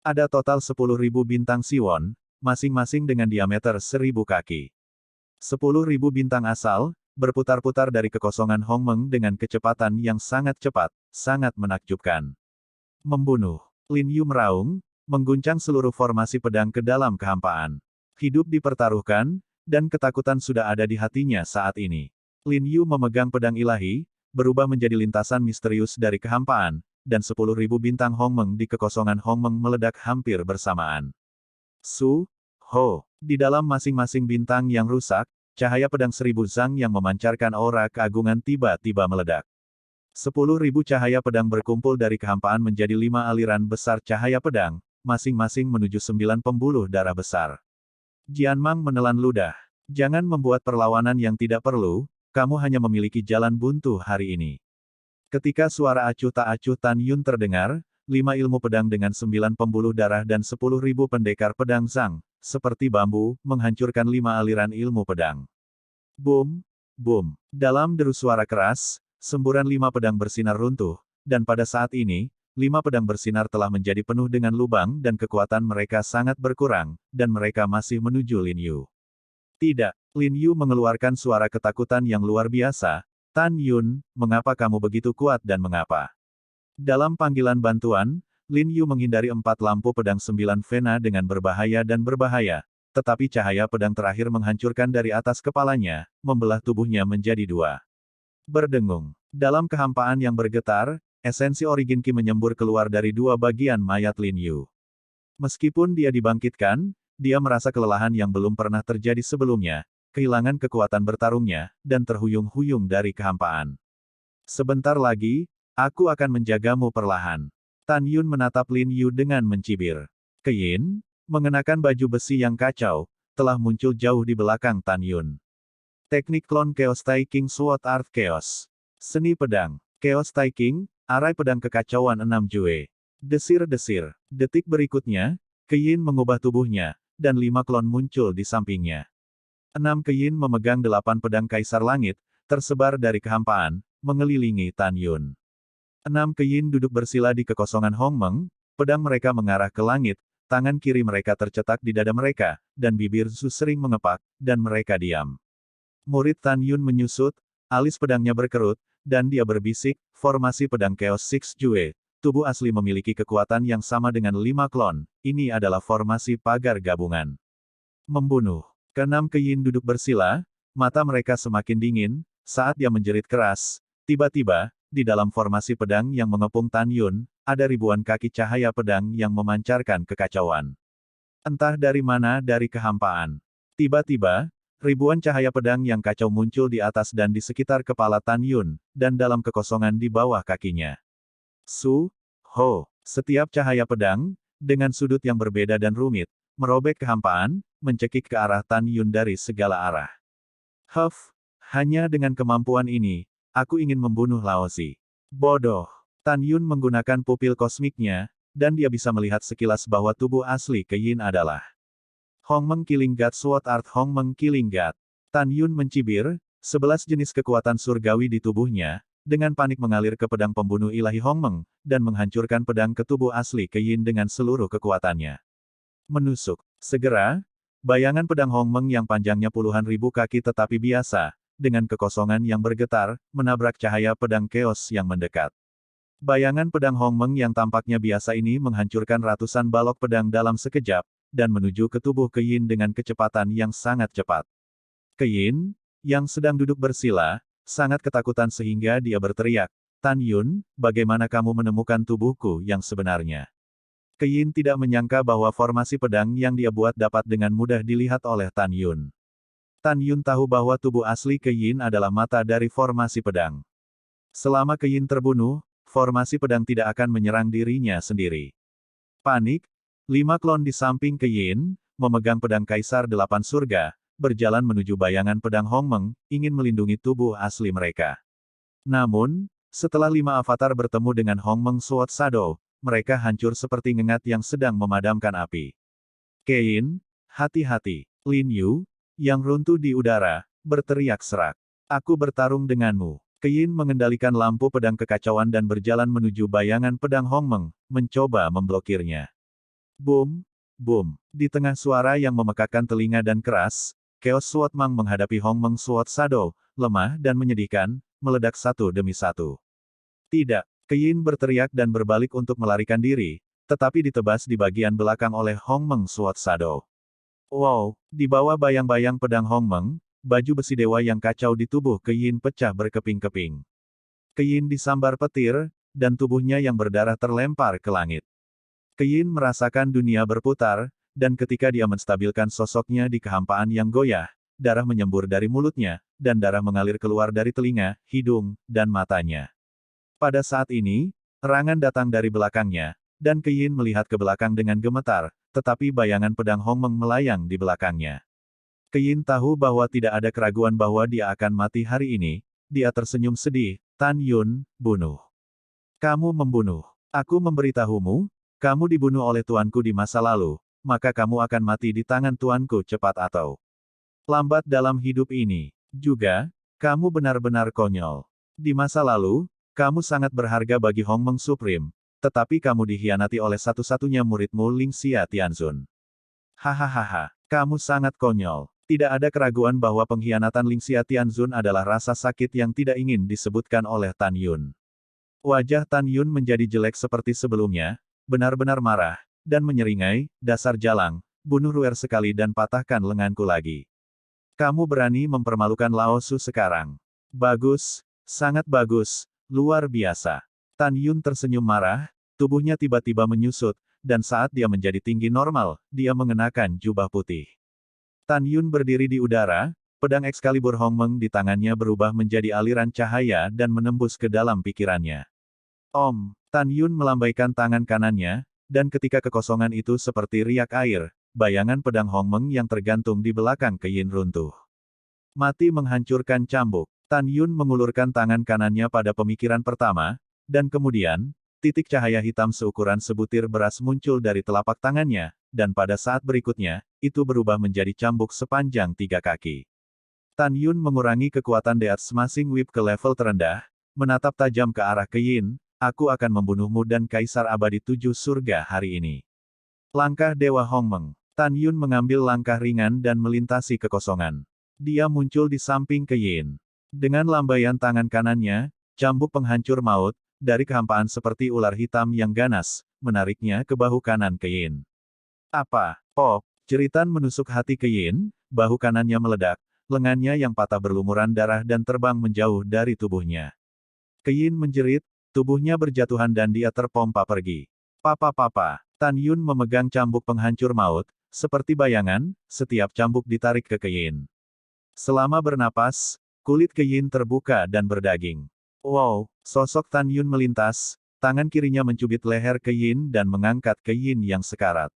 Ada total 10.000 bintang Siwon, masing-masing dengan diameter 1.000 kaki. 10.000 bintang asal, berputar-putar dari kekosongan Hongmeng dengan kecepatan yang sangat cepat, sangat menakjubkan. Membunuh. Lin Yu meraung, mengguncang seluruh formasi pedang ke dalam kehampaan. Hidup dipertaruhkan, dan ketakutan sudah ada di hatinya saat ini. Lin Yu memegang pedang ilahi, berubah menjadi lintasan misterius dari kehampaan, dan 10.000 bintang Hongmeng di kekosongan Hongmeng meledak hampir bersamaan. Su, Ho, di dalam masing-masing bintang yang rusak, cahaya pedang 1000 Zhang yang memancarkan aura keagungan tiba-tiba meledak. 10.000 cahaya pedang berkumpul dari kehampaan menjadi 5 aliran besar cahaya pedang, masing-masing menuju 9 pembuluh darah besar. Jianmang menelan ludah. Jangan membuat perlawanan yang tidak perlu, kamu hanya memiliki jalan buntu hari ini. Ketika suara acuh tak acuh Tan Yun terdengar, 5 ilmu pedang dengan 9 pembuluh darah dan 10.000 pendekar pedang Zhang, seperti bambu, menghancurkan 5 aliran ilmu pedang. Boom! Boom! Dalam deru suara keras, semburan 5 pedang bersinar runtuh, dan pada saat ini, 5 pedang bersinar telah menjadi penuh dengan lubang dan kekuatan mereka sangat berkurang, dan mereka masih menuju Lin Yu. Tidak, Lin Yu mengeluarkan suara ketakutan yang luar biasa. Tan Yun, mengapa kamu begitu kuat dan mengapa? Dalam panggilan bantuan, Lin Yu menghindari 4 lampu pedang 9 vena dengan berbahaya dan berbahaya, tetapi cahaya pedang terakhir menghancurkan dari atas kepalanya, membelah tubuhnya menjadi 2. Berdengung. Dalam kehampaan yang bergetar, esensi origin Qi menyembur keluar dari 2 bagian mayat Lin Yu. Meskipun dia dibangkitkan, dia merasa kelelahan yang belum pernah terjadi sebelumnya, kehilangan kekuatan bertarungnya, dan terhuyung-huyung dari kehampaan. Sebentar lagi, aku akan menjagamu perlahan. Tan Yun menatap Lin Yu dengan mencibir. Keyin, mengenakan baju besi yang kacau, telah muncul jauh di belakang Tan Yun. Teknik klon Chaos Taking Sword Art Chaos. Seni pedang. Chaos Taking, arai pedang kekacauan 6 Jue. Desir-desir. Detik berikutnya, Keyin mengubah tubuhnya, dan 5 klon muncul di sampingnya. 6 Keyin memegang 8 pedang Kaisar Langit, tersebar dari kehampaan, mengelilingi Tan Yun. 6 Keyin duduk bersila di kekosongan Hong Meng, pedang mereka mengarah ke langit, tangan kiri mereka tercetak di dada mereka, dan bibir Zhu sering mengepak, dan mereka diam. Murid Tan Yun menyusut, alis pedangnya berkerut, dan dia berbisik, formasi pedang Chaos Six Jue. Tubuh asli memiliki kekuatan yang sama dengan 5 klon, ini adalah formasi pagar gabungan. Membunuh. Keenam Keyin duduk bersila, mata mereka semakin dingin, saat dia menjerit keras. Tiba-tiba, di dalam formasi pedang yang mengepung Tan Yun, ada ribuan kaki cahaya pedang yang memancarkan kekacauan. Entah dari mana dari kehampaan. Tiba-tiba, ribuan cahaya pedang yang kacau muncul di atas dan di sekitar kepala Tan Yun, dan dalam kekosongan di bawah kakinya. Su, Ho, setiap cahaya pedang, dengan sudut yang berbeda dan rumit, merobek kehampaan, mencekik ke arah Tan Yun dari segala arah. Huff, hanya dengan kemampuan ini, aku ingin membunuh Laozi. Bodoh. Tan Yun menggunakan pupil kosmiknya, dan dia bisa melihat sekilas bahwa tubuh asli Keyin adalah Hong Meng Killing God Sword Art Hong Meng Killing God. Tan Yun mencibir, 11 jenis kekuatan surgawi di tubuhnya, dengan panik mengalir ke pedang pembunuh ilahi Hong Meng, dan menghancurkan pedang ke tubuh asli Keyin dengan seluruh kekuatannya. Menusuk. Segera, bayangan pedang Hong Meng yang panjangnya puluhan ribu kaki tetapi biasa, dengan kekosongan yang bergetar, menabrak cahaya pedang Chaos yang mendekat. Bayangan pedang Hong Meng yang tampaknya biasa ini menghancurkan ratusan balok pedang dalam sekejap, dan menuju ke tubuh Keyin dengan kecepatan yang sangat cepat. Keyin, yang sedang duduk bersila, sangat ketakutan sehingga dia berteriak, Tan Yun, bagaimana kamu menemukan tubuhku yang sebenarnya? Keyin tidak menyangka bahwa formasi pedang yang dia buat dapat dengan mudah dilihat oleh Tan Yun. Tan Yun tahu bahwa tubuh asli Keyin adalah mata dari formasi pedang. Selama Keyin terbunuh, formasi pedang tidak akan menyerang dirinya sendiri. Panik, 5 klon di samping Keyin, memegang pedang Kaisar 8 Surga, berjalan menuju bayangan pedang Hong Meng, ingin melindungi tubuh asli mereka. Namun, setelah 5 avatar bertemu dengan Hong Meng Sword Shadow, mereka hancur seperti ngengat yang sedang memadamkan api. Keyin, hati-hati. Lin Yu, yang runtuh di udara, berteriak serak. Aku bertarung denganmu. Keyin mengendalikan lampu pedang kekacauan dan berjalan menuju bayangan pedang Hong Meng, mencoba memblokirnya. Boom, boom. Di tengah suara yang memekakkan telinga dan keras, Chaos Sword Mang menghadapi Hong Meng Sword Shadow, lemah dan menyedihkan, meledak satu demi satu. Tidak, Keyin berteriak dan berbalik untuk melarikan diri, tetapi ditebas di bagian belakang oleh Hong Meng Sword Shadow. Wow, di bawah bayang-bayang pedang Hong Meng, baju besi dewa yang kacau di tubuh Keyin pecah berkeping-keping. Keyin disambar petir, dan tubuhnya yang berdarah terlempar ke langit. Keyin merasakan dunia berputar, dan ketika dia menstabilkan sosoknya di kehampaan yang goyah, darah menyembur dari mulutnya, dan darah mengalir keluar dari telinga, hidung, dan matanya. Pada saat ini, erangan datang dari belakangnya, dan Keyin melihat ke belakang dengan gemetar, tetapi bayangan pedang Hong Meng melayang di belakangnya. Keyin tahu bahwa tidak ada keraguan bahwa dia akan mati hari ini, dia tersenyum sedih, Tan Yun, bunuh. Kamu membunuh. Aku memberitahumu, kamu dibunuh oleh tuanku di masa lalu, maka kamu akan mati di tangan tuanku cepat atau lambat dalam hidup ini. Juga, kamu benar-benar konyol. Di masa lalu, kamu sangat berharga bagi Hongmeng Supreme, tetapi kamu dikhianati oleh satu-satunya muridmu Ling Xia Tianzun. Hahaha, kamu sangat konyol. Tidak ada keraguan bahwa pengkhianatan Ling Xia Tianzun adalah rasa sakit yang tidak ingin disebutkan oleh Tan Yun. Wajah Tan Yun menjadi jelek seperti sebelumnya, benar-benar marah, dan menyeringai, dasar jalang, bunuh Ruer sekali dan patahkan lenganku lagi. Kamu berani mempermalukan Lao Su sekarang. Bagus, sangat bagus, luar biasa. Tan Yun tersenyum marah, tubuhnya tiba-tiba menyusut, dan saat dia menjadi tinggi normal, dia mengenakan jubah putih. Tan Yun berdiri di udara, pedang Excalibur Hongmeng di tangannya berubah menjadi aliran cahaya dan menembus ke dalam pikirannya. Om, Tan Yun melambaikan tangan kanannya, dan ketika kekosongan itu seperti riak air, bayangan pedang Hongmeng yang tergantung di belakang Keyin runtuh. Mati menghancurkan cambuk. Tan Yun mengulurkan tangan kanannya pada pemikiran pertama, dan kemudian, titik cahaya hitam seukuran sebutir beras muncul dari telapak tangannya, dan pada saat berikutnya, itu berubah menjadi cambuk sepanjang 3 kaki. Tan Yun mengurangi kekuatan Death Smashing Whip ke level terendah, menatap tajam ke arah Keyin. Aku akan membunuhmu dan Kaisar Abadi 7 Surga hari ini. Langkah Dewa Hongmeng. Tan Yun mengambil langkah ringan dan melintasi kekosongan. Dia muncul di samping Keyin. Dengan lambaian tangan kanannya, cambuk penghancur maut, dari kehampaan seperti ular hitam yang ganas, menariknya ke bahu kanan Keyin. Apa? Pop! Jeritan menusuk hati Keyin, bahu kanannya meledak, lengannya yang patah berlumuran darah dan terbang menjauh dari tubuhnya. Keyin menjerit, tubuhnya berjatuhan dan dia terpompa pergi. Papa. Tan Yun memegang cambuk penghancur maut, seperti bayangan, setiap cambuk ditarik ke Keyin. Selama bernapas, kulit Keyin terbuka dan berdaging. Wow, sosok Tan Yun melintas, tangan kirinya mencubit leher Keyin dan mengangkat Keyin yang sekarat.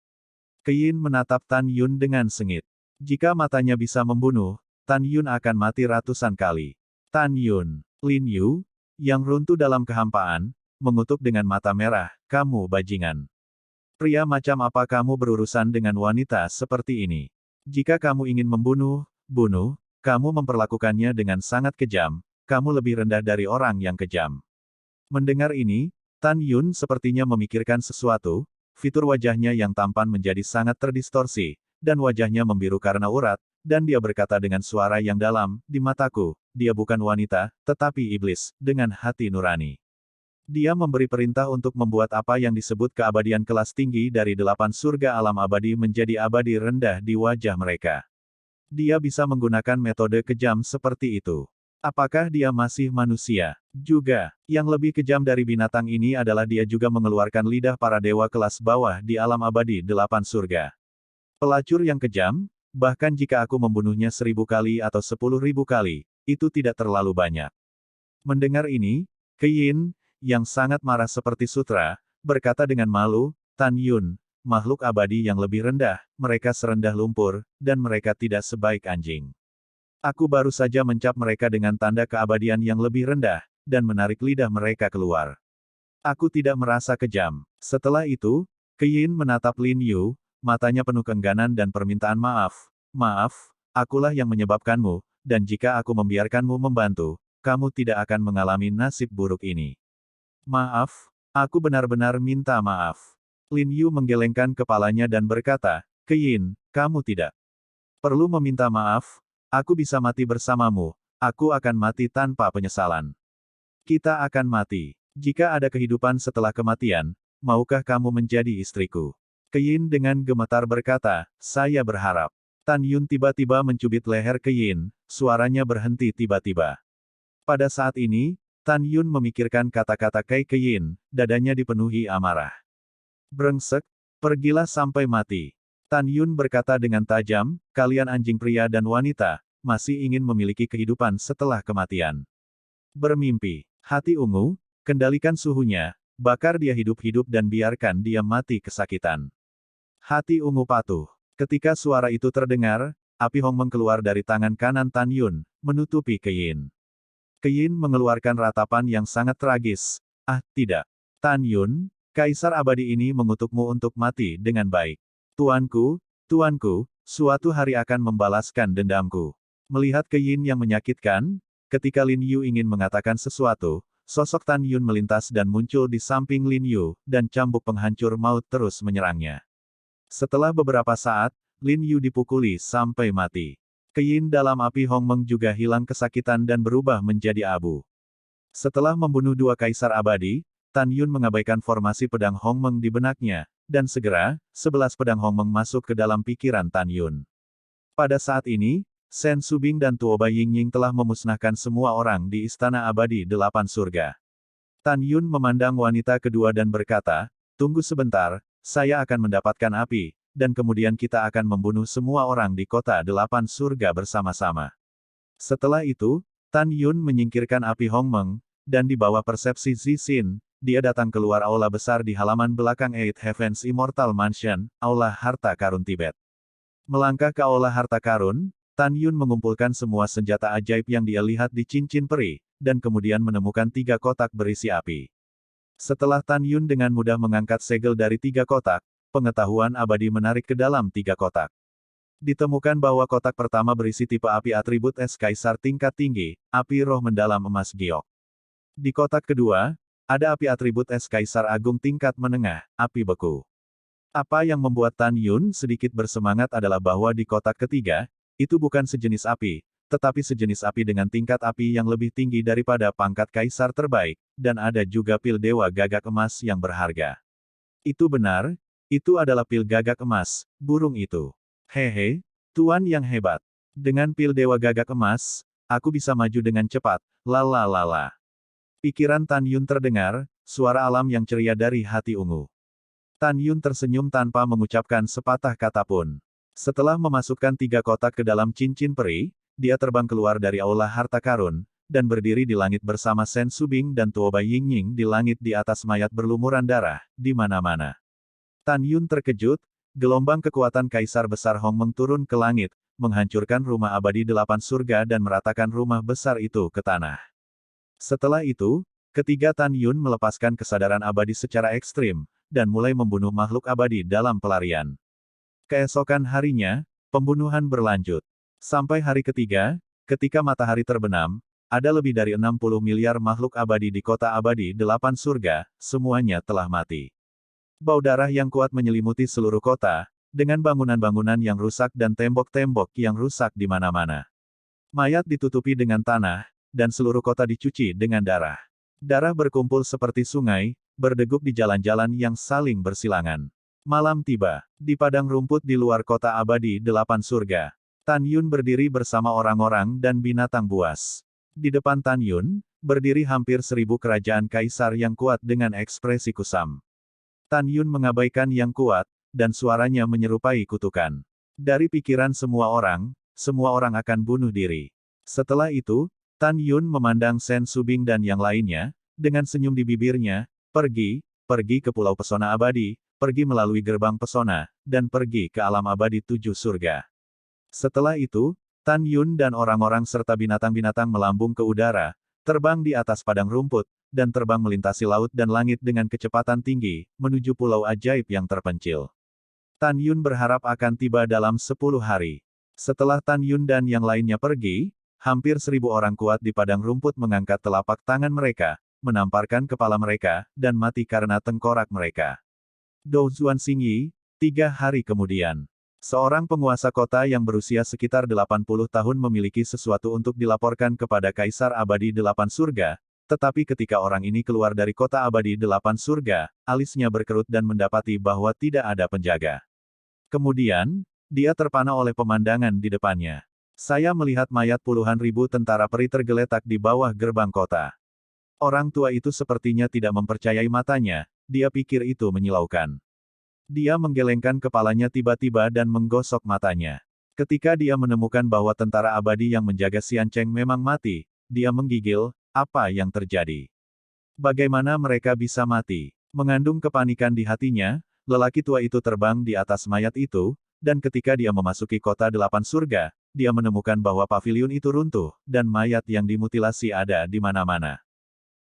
Keyin menatap Tan Yun dengan sengit. Jika matanya bisa membunuh, Tan Yun akan mati ratusan kali. Tan Yun, Lin Yu, yang runtuh dalam kehampaan, mengutuk dengan mata merah, kamu bajingan. Pria macam apa kamu berurusan dengan wanita seperti ini? Jika kamu ingin membunuh, bunuh, kamu memperlakukannya dengan sangat kejam, kamu lebih rendah dari orang yang kejam. Mendengar ini, Tan Yun sepertinya memikirkan sesuatu, fitur wajahnya yang tampan menjadi sangat terdistorsi, dan wajahnya membiru karena urat, dan dia berkata dengan suara yang dalam, di mataku, dia bukan wanita, tetapi iblis, dengan hati nurani. Dia memberi perintah untuk membuat apa yang disebut keabadian kelas tinggi dari 8 surga alam abadi menjadi abadi rendah di wajah mereka. Dia bisa menggunakan metode kejam seperti itu. Apakah dia masih manusia? Juga, yang lebih kejam dari binatang ini adalah dia juga mengeluarkan lidah para dewa kelas bawah di alam abadi 8 surga. Pelacur yang kejam, bahkan jika aku membunuhnya 1000 kali atau 10.000 kali, itu tidak terlalu banyak. Mendengar ini, Keyin, yang sangat marah seperti sutra, berkata dengan malu, Tan Yun, makhluk abadi yang lebih rendah, mereka serendah lumpur, dan mereka tidak sebaik anjing. Aku baru saja mencap mereka dengan tanda keabadian yang lebih rendah, dan menarik lidah mereka keluar. Aku tidak merasa kejam. Setelah itu, Keyin menatap Lin Yu, matanya penuh keengganan dan permintaan maaf. Maaf, akulah yang menyebabkanmu, dan jika aku membiarkanmu membantu, kamu tidak akan mengalami nasib buruk ini. Maaf, aku benar-benar minta maaf. Lin Yu menggelengkan kepalanya dan berkata, Keyin, kamu tidak perlu meminta maaf, aku bisa mati bersamamu, aku akan mati tanpa penyesalan. Kita akan mati. Jika ada kehidupan setelah kematian, maukah kamu menjadi istriku? Keyin dengan gemetar berkata, saya berharap. Tan Yun tiba-tiba mencubit leher Keyin, suaranya berhenti tiba-tiba. Pada saat ini, Tan Yun memikirkan kata-kata Keyin, dadanya dipenuhi amarah. Brengsek, pergilah sampai mati. Tan Yun berkata dengan tajam, kalian anjing pria dan wanita, masih ingin memiliki kehidupan setelah kematian. Bermimpi, hati ungu, kendalikan suhunya, bakar dia hidup-hidup dan biarkan dia mati kesakitan. Hati ungu patuh. Ketika suara itu terdengar, api Hongmeng keluar dari tangan kanan Tan Yun, menutupi Keyin. Keyin mengeluarkan ratapan yang sangat tragis. Ah, tidak. Tan Yun, Kaisar abadi ini mengutukmu untuk mati dengan baik. Tuanku, tuanku, suatu hari akan membalaskan dendamku. Melihat Ke Yin yang menyakitkan, ketika Lin Yu ingin mengatakan sesuatu, sosok Tan Yun melintas dan muncul di samping Lin Yu, dan cambuk penghancur maut terus menyerangnya. Setelah beberapa saat, Lin Yu dipukuli sampai mati. Ke Yin dalam api Hongmeng juga hilang kesakitan dan berubah menjadi abu. Setelah membunuh dua kaisar abadi, Tan Yun mengabaikan formasi pedang Hongmeng di benaknya, dan segera, 11 pedang Hongmeng masuk ke dalam pikiran Tan Yun. Pada saat ini, Shen Subing dan Tuoba Yingying telah memusnahkan semua orang di Istana Abadi Delapan Surga. Tan Yun memandang wanita kedua dan berkata, "Tunggu sebentar, saya akan mendapatkan api, dan kemudian kita akan membunuh semua orang di Kota Delapan Surga bersama-sama." Setelah itu, Tan Yun menyingkirkan api Hongmeng, dan di bawah persepsi Zixin, dia datang keluar aula besar di halaman belakang Eight Heavens Immortal Mansion, aula harta karun Tibet. Melangkah ke aula harta karun, Tan Yun mengumpulkan semua senjata ajaib yang dia lihat di cincin peri, dan kemudian menemukan 3 kotak berisi api. Setelah Tan Yun dengan mudah mengangkat segel dari 3 kotak, pengetahuan abadi menarik ke dalam 3 kotak. Ditemukan bahwa kotak pertama berisi tipe api atribut es kaisar tingkat tinggi, api roh mendalam emas giok. Di kotak kedua, ada api atribut es kaisar agung tingkat menengah, api beku. Apa yang membuat Tan Yun sedikit bersemangat adalah bahwa di kotak ketiga, itu bukan sejenis api, tetapi sejenis api dengan tingkat api yang lebih tinggi daripada pangkat kaisar terbaik, dan ada juga pil dewa gagak emas yang berharga. Itu benar, itu adalah pil gagak emas, burung itu. Hehe, tuan yang hebat. Dengan pil dewa gagak emas, aku bisa maju dengan cepat, lalalala. Pikiran Tan Yun terdengar, suara alam yang ceria dari hati ungu. Tan Yun tersenyum tanpa mengucapkan sepatah kata pun. Setelah memasukkan 3 kotak ke dalam cincin peri, dia terbang keluar dari aula harta karun, dan berdiri di langit bersama Shen Subing dan Tuoba Yingying di langit di atas mayat berlumuran darah, di mana-mana. Tan Yun terkejut, gelombang kekuatan kaisar besar Hongmeng turun ke langit, menghancurkan rumah abadi 8 surga dan meratakan rumah besar itu ke tanah. Setelah itu, ketiga Tan Yun melepaskan kesadaran abadi secara ekstrim, dan mulai membunuh makhluk abadi dalam pelarian. Keesokan harinya, pembunuhan berlanjut. Sampai hari ketiga, ketika matahari terbenam, ada lebih dari 60 miliar makhluk abadi di kota abadi 8 surga, semuanya telah mati. Bau darah yang kuat menyelimuti seluruh kota, dengan bangunan-bangunan yang rusak dan tembok-tembok yang rusak di mana-mana. Mayat ditutupi dengan tanah, dan seluruh kota dicuci dengan darah. Darah berkumpul seperti sungai, berdeguk di jalan-jalan yang saling bersilangan. Malam tiba. Di padang rumput di luar kota abadi 8 surga. Tan Yun berdiri bersama orang-orang dan binatang buas. Di depan Tan Yun, berdiri hampir 1000 kerajaan kaisar yang kuat dengan ekspresi kusam. Tan Yun mengabaikan yang kuat, dan suaranya menyerupai kutukan. Dari pikiran semua orang akan bunuh diri. Setelah itu, Tan Yun memandang Shen Subing dan yang lainnya, dengan senyum di bibirnya, pergi ke Pulau Pesona Abadi, pergi melalui gerbang pesona, dan pergi ke alam abadi 7 surga. Setelah itu, Tan Yun dan orang-orang serta binatang-binatang melambung ke udara, terbang di atas padang rumput, dan terbang melintasi laut dan langit dengan kecepatan tinggi, menuju pulau ajaib yang terpencil. Tan Yun berharap akan tiba dalam 10 hari. Setelah Tan Yun dan yang lainnya pergi, hampir 1000 orang kuat di padang rumput mengangkat telapak tangan mereka, menamparkan kepala mereka, dan mati karena tengkorak mereka. Dou Xuanxingyi, 3 hari kemudian. Seorang penguasa kota yang berusia sekitar 80 tahun memiliki sesuatu untuk dilaporkan kepada Kaisar Abadi 8 Surga, tetapi ketika orang ini keluar dari kota Abadi 8 Surga, alisnya berkerut dan mendapati bahwa tidak ada penjaga. Kemudian, dia terpana oleh pemandangan di depannya. Saya melihat mayat puluhan ribu tentara peri tergeletak di bawah gerbang kota. Orang tua itu sepertinya tidak mempercayai matanya, dia pikir itu menyilaukan. Dia menggelengkan kepalanya tiba-tiba dan menggosok matanya. Ketika dia menemukan bahwa tentara abadi yang menjaga Xian Cheng memang mati, dia menggigil, apa yang terjadi? Bagaimana mereka bisa mati? Mengandung kepanikan di hatinya, lelaki tua itu terbang di atas mayat itu, dan ketika dia memasuki kota 8 surga, dia menemukan bahwa paviliun itu runtuh, dan mayat yang dimutilasi ada di mana-mana.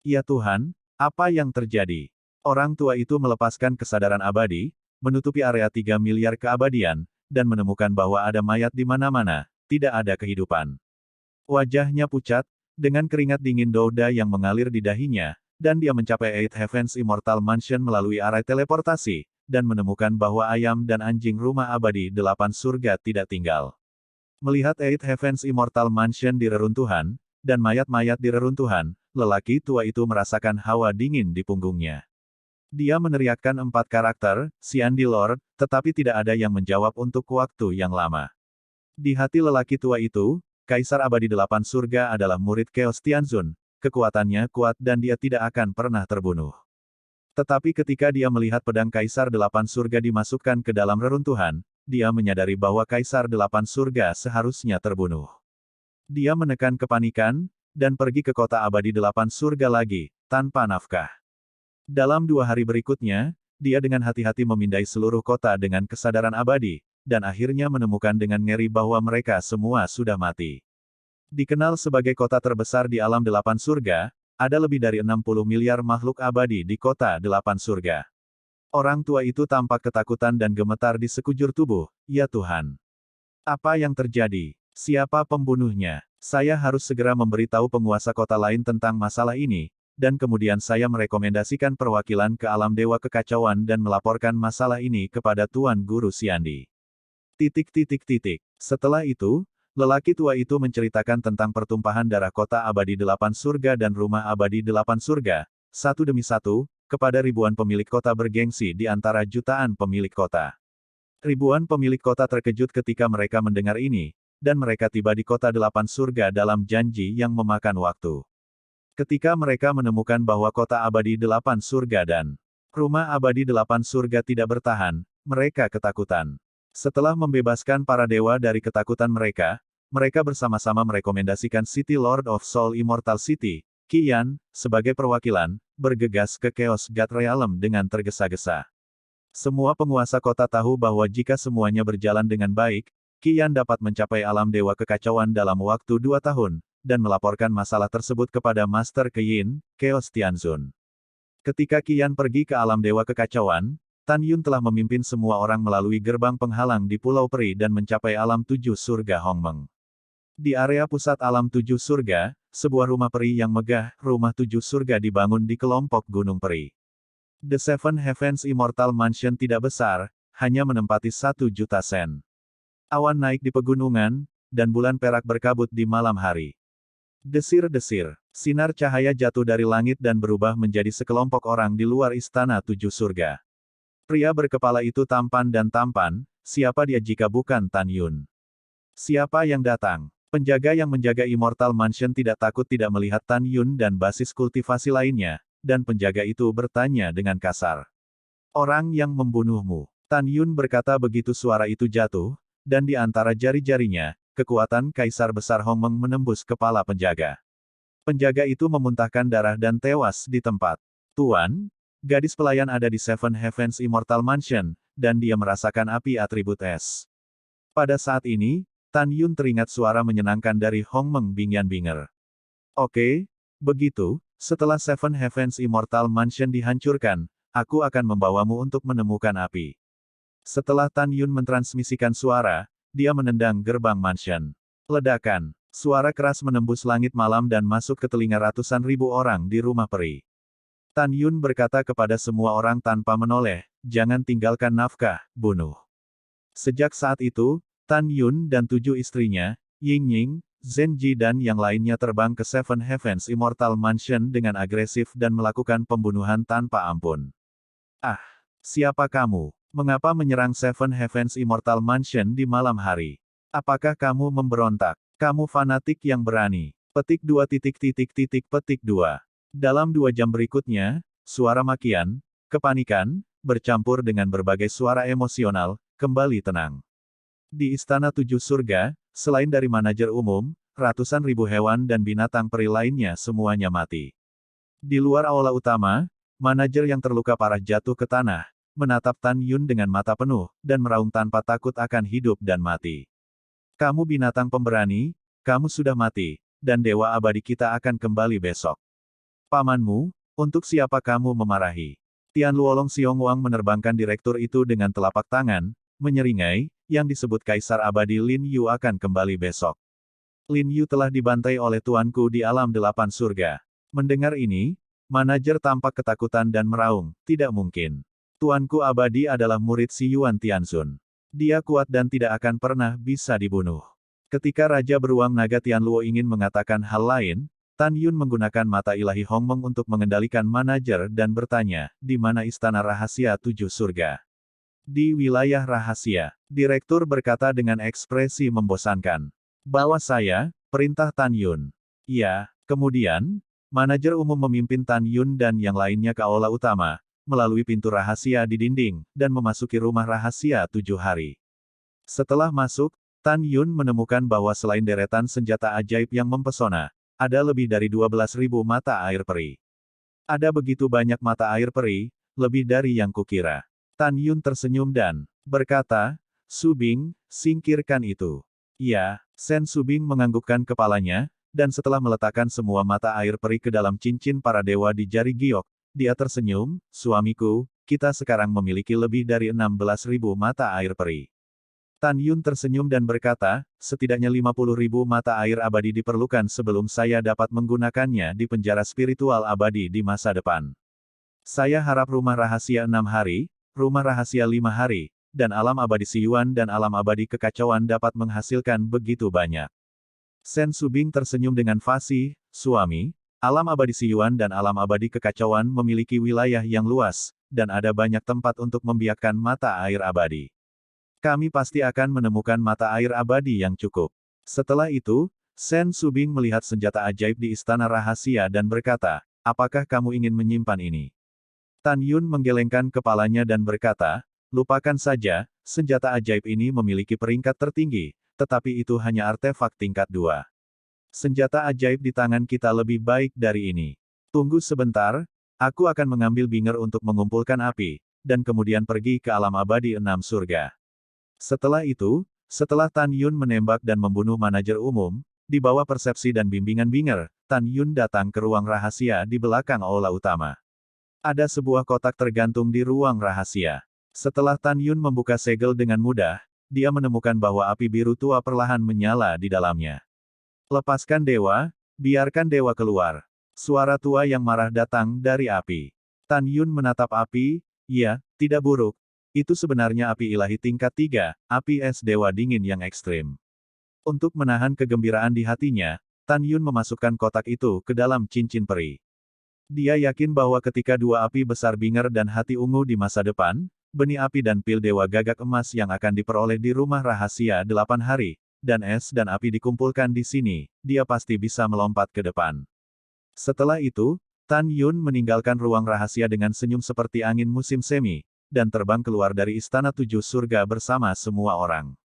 Ya Tuhan, apa yang terjadi? Orang tua itu melepaskan kesadaran abadi, menutupi area 3 miliar keabadian, dan menemukan bahwa ada mayat di mana-mana, tidak ada kehidupan. Wajahnya pucat, dengan keringat dingin Douda yang mengalir di dahinya, dan dia mencapai Eight Heavens Immortal Mansion melalui area teleportasi, dan menemukan bahwa ayam dan anjing rumah abadi 8 surga tidak tinggal. Melihat Eight Heavens Immortal Mansion di reruntuhan, dan mayat-mayat di reruntuhan, lelaki tua itu merasakan hawa dingin di punggungnya. Dia meneriakkan 4 karakter, Siandi Lord, tetapi tidak ada yang menjawab untuk waktu yang lama. Di hati lelaki tua itu, Kaisar Abadi 8 Surga adalah murid Chaos Tianzun, kekuatannya kuat dan dia tidak akan pernah terbunuh. Tetapi ketika dia melihat pedang Kaisar 8 Surga dimasukkan ke dalam reruntuhan, dia menyadari bahwa Kaisar 8 Surga seharusnya terbunuh. Dia menekan kepanikan, dan pergi ke kota abadi 8 Surga lagi, tanpa nafkah. Dalam 2 hari berikutnya, dia dengan hati-hati memindai seluruh kota dengan kesadaran abadi, dan akhirnya menemukan dengan ngeri bahwa mereka semua sudah mati. Dikenal sebagai kota terbesar di alam 8 Surga, ada lebih dari 60 miliar makhluk abadi di kota 8 Surga. Orang tua itu tampak ketakutan dan gemetar di sekujur tubuh, ya Tuhan. Apa yang terjadi? Siapa pembunuhnya? Saya harus segera memberitahu penguasa kota lain tentang masalah ini, dan kemudian saya merekomendasikan perwakilan ke alam dewa kekacauan dan melaporkan masalah ini kepada Tuan Guru Siandi. Setelah itu, lelaki tua itu menceritakan tentang pertumpahan darah kota abadi 8 Surga dan rumah abadi 8 Surga, satu demi satu, kepada ribuan pemilik kota bergengsi di antara jutaan pemilik kota. Ribuan pemilik kota terkejut ketika mereka mendengar ini, dan mereka tiba di kota 8 Surga dalam janji yang memakan waktu. Ketika mereka menemukan bahwa kota abadi 8 Surga dan rumah abadi 8 Surga tidak bertahan, mereka ketakutan. Setelah membebaskan para dewa dari ketakutan mereka, mereka bersama-sama merekomendasikan City Lord of Soul Immortal City, Qian, sebagai perwakilan, bergegas ke Chaos God Realm dengan tergesa-gesa. Semua penguasa kota tahu bahwa jika semuanya berjalan dengan baik, Qian dapat mencapai alam dewa kekacauan dalam waktu 2 tahun, dan melaporkan masalah tersebut kepada Master Qian, Chaos Tianzun. Ketika Qian pergi ke alam dewa kekacauan, Tan Yun telah memimpin semua orang melalui gerbang penghalang di Pulau Peri dan mencapai alam 7 surga Hongmeng. Di area pusat alam 7 surga, sebuah rumah peri yang megah, rumah 7 surga dibangun di kelompok Gunung Peri. The Seven Heavens Immortal Mansion tidak besar, hanya menempati 1 juta sen. Awan naik di pegunungan, dan bulan perak berkabut di malam hari. Desir-desir, sinar cahaya jatuh dari langit dan berubah menjadi sekelompok orang di luar istana 7 surga. Pria berkepala itu tampan dan tampan, siapa dia jika bukan Tan Yun? Siapa yang datang? Penjaga yang menjaga Immortal Mansion tidak takut tidak melihat Tan Yun dan basis kultivasi lainnya, dan penjaga itu bertanya dengan kasar. Orang yang membunuhmu. Tan Yun berkata begitu suara itu jatuh, dan di antara jari-jarinya, kekuatan Kaisar Besar Hongmeng menembus kepala penjaga. Penjaga itu memuntahkan darah dan tewas di tempat. Tuan, gadis pelayan ada di Seven Heavens Immortal Mansion, dan dia merasakan api atribut es. Pada saat ini, Tan Yun teringat suara menyenangkan dari Hongmeng Bingyan Binger. Oke, begitu, setelah Seven Heavens Immortal Mansion dihancurkan, aku akan membawamu untuk menemukan api. Setelah Tan Yun mentransmisikan suara, dia menendang gerbang mansion. Ledakan, suara keras menembus langit malam dan masuk ke telinga ratusan ribu orang di rumah peri. Tan Yun berkata kepada semua orang tanpa menoleh, jangan tinggalkan nafkah, bunuh. Sejak saat itu, Tan Yun dan 7 istrinya, Ying Ying, Zhen Ji dan yang lainnya terbang ke Seven Heavens Immortal Mansion dengan agresif dan melakukan pembunuhan tanpa ampun. Ah, siapa kamu? Mengapa menyerang Seven Heavens Immortal Mansion di malam hari? Apakah kamu memberontak? Kamu fanatik yang berani. Petik 2 petik 2. Dalam 2 jam berikutnya, suara makian, kepanikan, bercampur dengan berbagai suara emosional, kembali tenang. Di Istana 7 Surga, selain dari manajer umum, ratusan ribu hewan dan binatang peri lainnya semuanya mati. Di luar aula utama, manajer yang terluka parah jatuh ke tanah, menatap Tan Yun dengan mata penuh, dan meraung tanpa takut akan hidup dan mati. Kamu binatang pemberani, kamu sudah mati, dan Dewa Abadi kita akan kembali besok. Pamanmu, untuk siapa kamu memarahi? Tian Luolong Xiongwang menerbangkan direktur itu dengan telapak tangan, menyeringai, yang disebut Kaisar Abadi Lin Yu akan kembali besok. Lin Yu telah dibantai oleh tuanku di alam 8 surga. Mendengar ini, manajer tampak ketakutan dan meraung, tidak mungkin. Tuanku Abadi adalah murid si Yuan Tianzun. Dia kuat dan tidak akan pernah bisa dibunuh. Ketika Raja Beruang Naga Tianluo ingin mengatakan hal lain, Tan Yun menggunakan mata ilahi Hongmeng untuk mengendalikan manajer dan bertanya, di mana istana rahasia 7 surga? Di wilayah rahasia, direktur berkata dengan ekspresi membosankan. Bawa saya, perintah Tan Yun. Iya, kemudian, manajer umum memimpin Tan Yun dan yang lainnya ke aula utama, melalui pintu rahasia di dinding, dan memasuki rumah rahasia 7 hari. Setelah masuk, Tan Yun menemukan bahwa selain deretan senjata ajaib yang mempesona, ada lebih dari 12.000 mata air peri. Ada begitu banyak mata air peri, lebih dari yang kukira. Tan Yun tersenyum dan berkata, Subing, singkirkan itu. Iya, Sen Subing menganggukkan kepalanya, dan setelah meletakkan semua mata air peri ke dalam cincin para dewa di jari giok, dia tersenyum, suamiku, kita sekarang memiliki lebih dari 16.000 mata air peri. Tan Yun tersenyum dan berkata, setidaknya 50.000 mata air abadi diperlukan sebelum saya dapat menggunakannya di penjara spiritual abadi di masa depan. Saya harap rumah rahasia 6 hari, rumah rahasia 5 hari, dan alam abadi Siyuan dan alam abadi kekacauan dapat menghasilkan begitu banyak. Sen Subing tersenyum dengan fasih, suami, alam abadi Siyuan dan alam abadi kekacauan memiliki wilayah yang luas, dan ada banyak tempat untuk membiakkan mata air abadi. Kami pasti akan menemukan mata air abadi yang cukup. Setelah itu, Sen Subing melihat senjata ajaib di istana rahasia dan berkata, apakah kamu ingin menyimpan ini? Tan Yun menggelengkan kepalanya dan berkata, lupakan saja, senjata ajaib ini memiliki peringkat tertinggi, tetapi itu hanya artefak tingkat 2. Senjata ajaib di tangan kita lebih baik dari ini. Tunggu sebentar, aku akan mengambil binger untuk mengumpulkan api, dan kemudian pergi ke alam abadi 6 surga. Setelah itu, setelah Tan Yun menembak dan membunuh manajer umum, di bawah persepsi dan bimbingan binger, Tan Yun datang ke ruang rahasia di belakang aula utama. Ada sebuah kotak tergantung di ruang rahasia. Setelah Tan Yun membuka segel dengan mudah, dia menemukan bahwa api biru tua perlahan menyala di dalamnya. Lepaskan dewa, biarkan dewa keluar. Suara tua yang marah datang dari api. Tan Yun menatap api, ya, tidak buruk. Itu sebenarnya api ilahi tingkat 3, api es dewa dingin yang ekstrim. Untuk menahan kegembiraan di hatinya, Tan Yun memasukkan kotak itu ke dalam cincin peri. Dia yakin bahwa ketika dua api besar binger dan hati ungu di masa depan, benih api dan pil dewa gagak emas yang akan diperoleh di rumah rahasia 8 hari, dan es dan api dikumpulkan di sini, dia pasti bisa melompat ke depan. Setelah itu, Tan Yun meninggalkan ruang rahasia dengan senyum seperti angin musim semi, dan terbang keluar dari istana 7 surga bersama semua orang.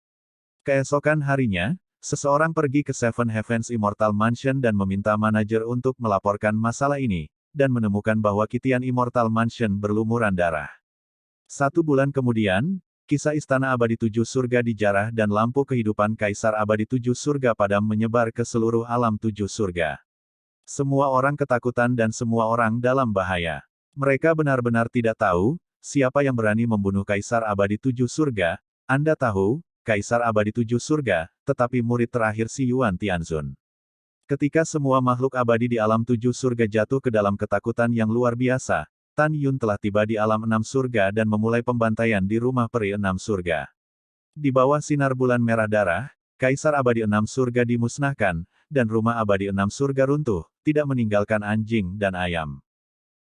Keesokan harinya, seseorang pergi ke Seven Heavens Immortal Mansion dan meminta manajer untuk melaporkan masalah ini, dan menemukan bahwa Kitian Immortal Mansion berlumuran darah. 1 bulan kemudian, kisah istana abadi 7 surga dijarah dan lampu kehidupan Kaisar abadi 7 surga padam menyebar ke seluruh alam 7 surga. Semua orang ketakutan dan semua orang dalam bahaya. Mereka benar-benar tidak tahu, siapa yang berani membunuh Kaisar abadi 7 surga. Anda tahu, Kaisar abadi 7 surga, tetapi murid terakhir si Yuan Tianzun. Ketika semua makhluk abadi di alam 7 surga jatuh ke dalam ketakutan yang luar biasa, Tan Yun telah tiba di alam 6 surga dan memulai pembantaian di rumah peri 6 surga. Di bawah sinar bulan merah darah, Kaisar abadi 6 surga dimusnahkan, dan rumah abadi 6 surga runtuh, tidak meninggalkan anjing dan ayam.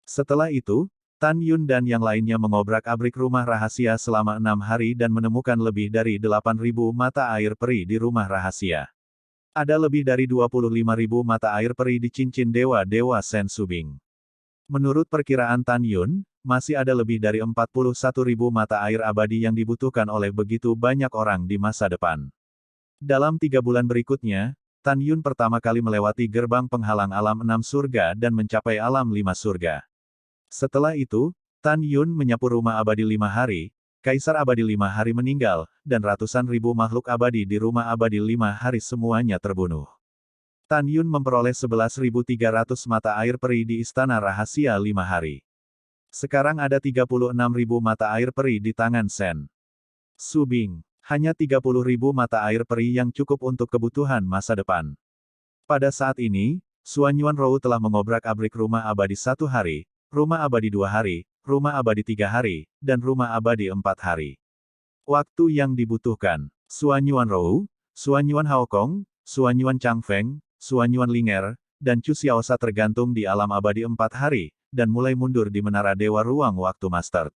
Setelah itu, Tan Yun dan yang lainnya mengobrak-abrik rumah rahasia selama 6 hari dan menemukan lebih dari 8.000 mata air peri di rumah rahasia. Ada lebih dari 25.000 mata air peri di cincin dewa-dewa Sen Subing. Menurut perkiraan Tan Yun, masih ada lebih dari 41.000 mata air abadi yang dibutuhkan oleh begitu banyak orang di masa depan. Dalam 3 bulan berikutnya, Tan Yun pertama kali melewati gerbang penghalang alam 6 surga dan mencapai alam 5 surga. Setelah itu, Tan Yun menyapu rumah abadi 5 hari, Kaisar abadi 5 hari meninggal, dan ratusan ribu makhluk abadi di rumah abadi 5 hari semuanya terbunuh. Tan Yun memperoleh 11.300 mata air peri di istana rahasia 5 hari. Sekarang ada 36.000 mata air peri di tangan Sen Subing. Hanya 30.000 mata air peri yang cukup untuk kebutuhan masa depan. Pada saat ini, Xuan Yuanrou telah mengobrak-abrik rumah abadi 1 hari, rumah abadi 2 hari, rumah abadi 3 hari, dan rumah abadi 4 hari. Waktu yang dibutuhkan. Xuan Yuanrou, Xuan Yuan Haokong, Xuan Yuan Changfeng, Xuan Yuan Linger, dan Chu Xiaosa tergantung di alam abadi 4 hari, dan mulai mundur di Menara Dewa Ruang Waktu Master.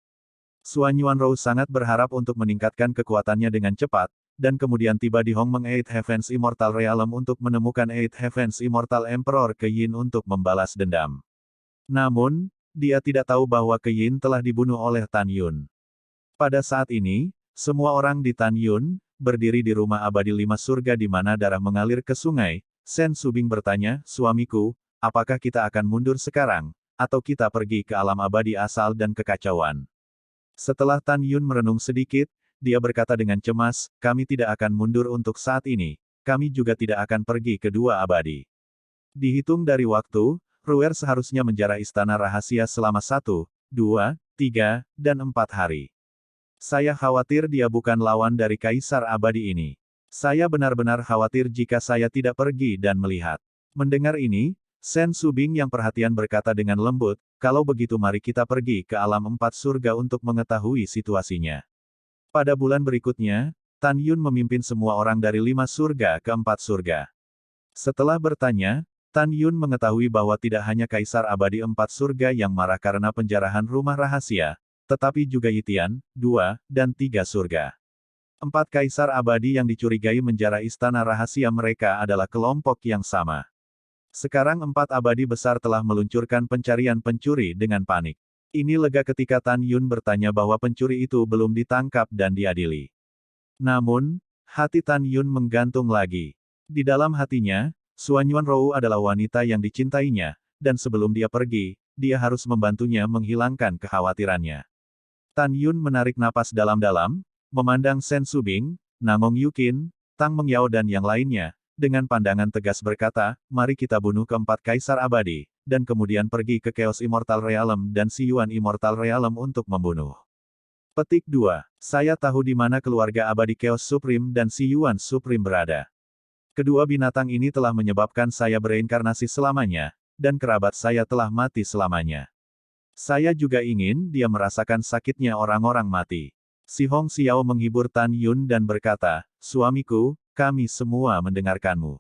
Xuan Yuanrou sangat berharap untuk meningkatkan kekuatannya dengan cepat, dan kemudian tiba di Hongmeng Eight Heavens Immortal Realm untuk menemukan Eight Heavens Immortal Emperor Keyin untuk membalas dendam. Namun, dia tidak tahu bahwa Keyin telah dibunuh oleh Tan Yun. Pada saat ini, semua orang di Tan Yun, berdiri di rumah abadi 5 surga di mana darah mengalir ke sungai. Sen Subing bertanya, suamiku, apakah kita akan mundur sekarang, atau kita pergi ke alam abadi asal dan kekacauan? Setelah Tan Yun merenung sedikit, dia berkata dengan cemas, kami tidak akan mundur untuk saat ini, kami juga tidak akan pergi ke dua abadi. Dihitung dari waktu, Ruer seharusnya menjara istana rahasia selama 1, 2, 3, dan 4 hari. Saya khawatir dia bukan lawan dari Kaisar Abadi ini. Saya benar-benar khawatir jika saya tidak pergi dan melihat. Mendengar ini, Sen Subing yang perhatian berkata dengan lembut, kalau begitu mari kita pergi ke alam 4 surga untuk mengetahui situasinya. Pada bulan berikutnya, Tan Yun memimpin semua orang dari 5 surga ke 4 surga. Setelah bertanya, Tan Yun mengetahui bahwa tidak hanya Kaisar Abadi 4 surga yang marah karena penjarahan rumah rahasia, tetapi juga Yitian, 2, dan 3 surga. 4 Kaisar Abadi yang dicurigai menjara istana rahasia mereka adalah kelompok yang sama. Sekarang 4 abadi besar telah meluncurkan pencarian pencuri dengan panik. Ini lega ketika Tan Yun bertanya bahwa pencuri itu belum ditangkap dan diadili. Namun, hati Tan Yun menggantung lagi. Di dalam hatinya, Xuan Yuanrou adalah wanita yang dicintainya, dan sebelum dia pergi, dia harus membantunya menghilangkan kekhawatirannya. Tan Yun menarik napas dalam-dalam, memandang Sen Subing, Nangong Yukin, Tang Mengyao dan yang lainnya, dengan pandangan tegas berkata, mari kita bunuh keempat Kaisar Abadi, dan kemudian pergi ke Chaos Immortal Realm dan Si Yuan Immortal Realm untuk membunuh. Petik 2. Saya tahu di mana keluarga abadi Chaos Supreme dan Si Yuan Supreme berada. Kedua binatang ini telah menyebabkan saya bereinkarnasi selamanya, dan kerabat saya telah mati selamanya. Saya juga ingin dia merasakan sakitnya orang-orang mati. Si Hong Xiao menghibur Tan Yun dan berkata, suamiku, kami semua mendengarkanmu.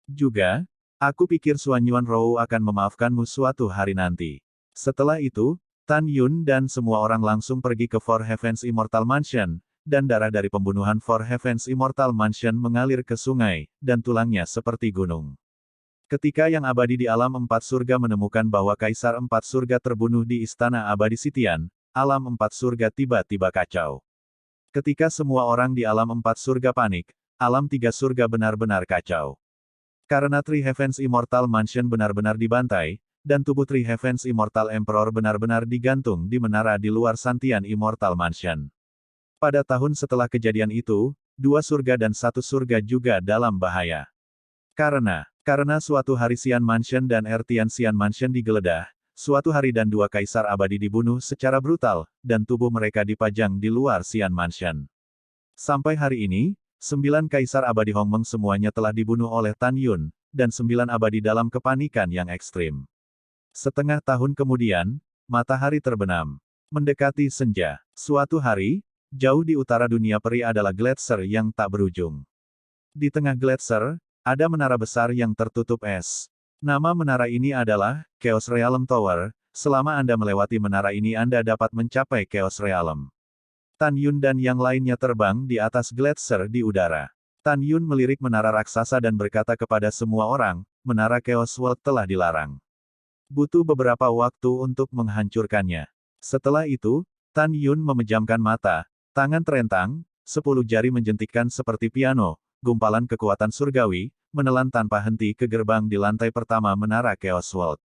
Juga, aku pikir Xuan Yuanrou akan memaafkanmu suatu hari nanti. Setelah itu, Tan Yun dan semua orang langsung pergi ke Four Heavens Immortal Mansion, dan darah dari pembunuhan Four Heavens Immortal Mansion mengalir ke sungai, dan tulangnya seperti gunung. Ketika yang abadi di alam 4 surga menemukan bahwa Kaisar 4 surga terbunuh di istana abadi Sitian, alam 4 surga tiba-tiba kacau. Ketika semua orang di alam 4 surga panik, alam 3 surga benar-benar kacau. Karena Three Heavens Immortal Mansion benar-benar dibantai, dan tubuh Three Heavens Immortal Emperor benar-benar digantung di menara di luar Santian Immortal Mansion. Pada tahun setelah kejadian itu, 2 surga dan 1 surga juga dalam bahaya. Karena suatu hari Xian Mansion dan Ertian Xian Mansion digeledah, suatu hari dan 2 kaisar abadi dibunuh secara brutal, dan tubuh mereka dipajang di luar Xian Mansion. Sampai hari ini, 9 kaisar abadi Hongmeng semuanya telah dibunuh oleh Tan Yun, dan 9 abadi dalam kepanikan yang ekstrim. Setengah tahun kemudian, matahari terbenam. Mendekati senja. Suatu hari, jauh di utara dunia peri adalah gletser yang tak berujung. Di tengah gletser, ada menara besar yang tertutup es. Nama menara ini adalah Chaos Realm Tower. Selama Anda melewati menara ini Anda dapat mencapai Chaos Realm. Tan Yun dan yang lainnya terbang di atas gletser di udara. Tan Yun melirik menara raksasa dan berkata kepada semua orang, menara Chaos World telah dilarang. Butuh beberapa waktu untuk menghancurkannya. Setelah itu, Tan Yun memejamkan mata, tangan terentang, 10 jari menjentikkan seperti piano, gumpalan kekuatan surgawi, menelan tanpa henti ke gerbang di lantai pertama menara Chaos World.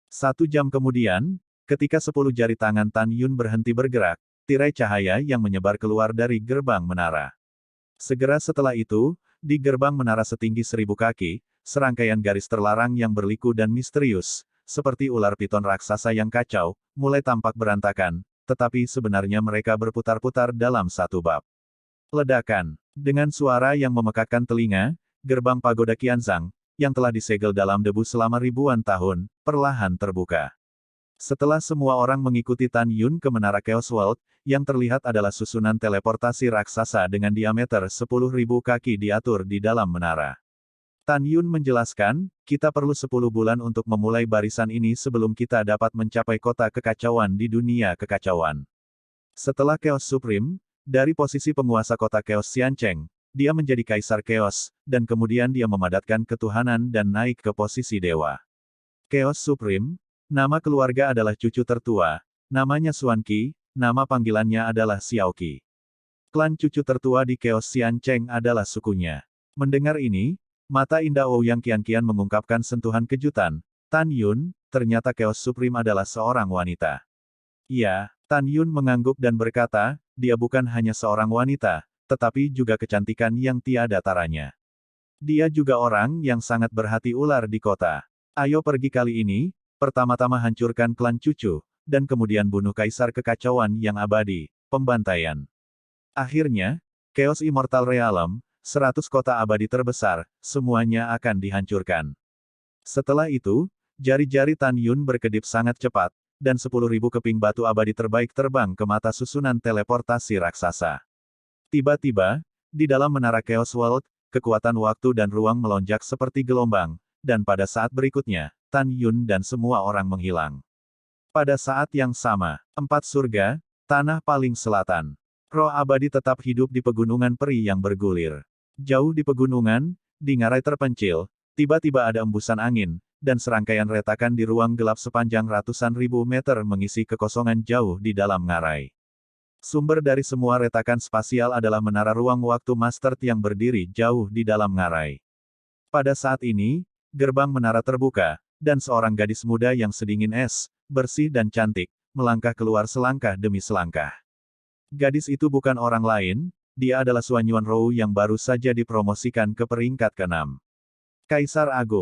1 jam kemudian, ketika 10 jari tangan Tan Yun berhenti bergerak, tirai cahaya yang menyebar keluar dari gerbang menara. Segera setelah itu, di gerbang menara setinggi 1000 kaki, serangkaian garis terlarang yang berliku dan misterius, seperti ular piton raksasa yang kacau, mulai tampak berantakan, tetapi sebenarnya mereka berputar-putar dalam satu bab. Ledakan. Dengan suara yang memekakkan telinga, gerbang pagoda Qianzhang, yang telah disegel dalam debu selama ribuan tahun, perlahan terbuka. Setelah semua orang mengikuti Tan Yun ke Menara Chaos World, yang terlihat adalah susunan teleportasi raksasa dengan diameter 10.000 kaki diatur di dalam menara. Tan Yun menjelaskan, kita perlu 10 bulan untuk memulai barisan ini sebelum kita dapat mencapai kota kekacauan di dunia kekacauan. Setelah Chaos Supreme, dari posisi penguasa kota Chaos Xiancheng, dia menjadi Kaisar Chaos, dan kemudian dia memadatkan ketuhanan dan naik ke posisi dewa. Chaos Supreme, nama keluarga adalah cucu tertua, namanya Xuan Qi, nama panggilannya adalah Xiao Qi. Klan cucu tertua di Chaos Xiancheng adalah sukunya. Mendengar ini, mata indah Ouyang Qianqian mengungkapkan sentuhan kejutan. Tan Yun, ternyata Chaos Supreme adalah seorang wanita. Iya, Tan Yun mengangguk dan berkata, dia bukan hanya seorang wanita, tetapi juga kecantikan yang tiada taranya. Dia juga orang yang sangat berhati ular di kota. Ayo pergi kali ini, pertama-tama hancurkan klan cucu, dan kemudian bunuh Kaisar Kekacauan yang abadi, pembantaian. Akhirnya, Chaos Immortal Realm, 100 kota abadi terbesar, semuanya akan dihancurkan. Setelah itu, jari-jari Tan Yun berkedip sangat cepat, dan 10.000 keping batu abadi terbaik terbang ke mata susunan teleportasi raksasa. Tiba-tiba, di dalam menara Chaos World, kekuatan waktu dan ruang melonjak seperti gelombang, dan pada saat berikutnya, Tan Yun dan semua orang menghilang. Pada saat yang sama, 4 surga, tanah paling selatan. Roh abadi tetap hidup di pegunungan peri yang bergulir. Jauh di pegunungan, di ngarai terpencil, tiba-tiba ada embusan angin, dan serangkaian retakan di ruang gelap sepanjang ratusan ribu meter mengisi kekosongan jauh di dalam ngarai. Sumber dari semua retakan spasial adalah menara ruang waktu Master yang berdiri jauh di dalam ngarai. Pada saat ini, gerbang menara terbuka, dan seorang gadis muda yang sedingin es, bersih dan cantik, melangkah keluar selangkah demi selangkah. Gadis itu bukan orang lain, dia adalah Xuan Yuanrou yang baru saja dipromosikan ke peringkat ke-6. Kaisar Agung.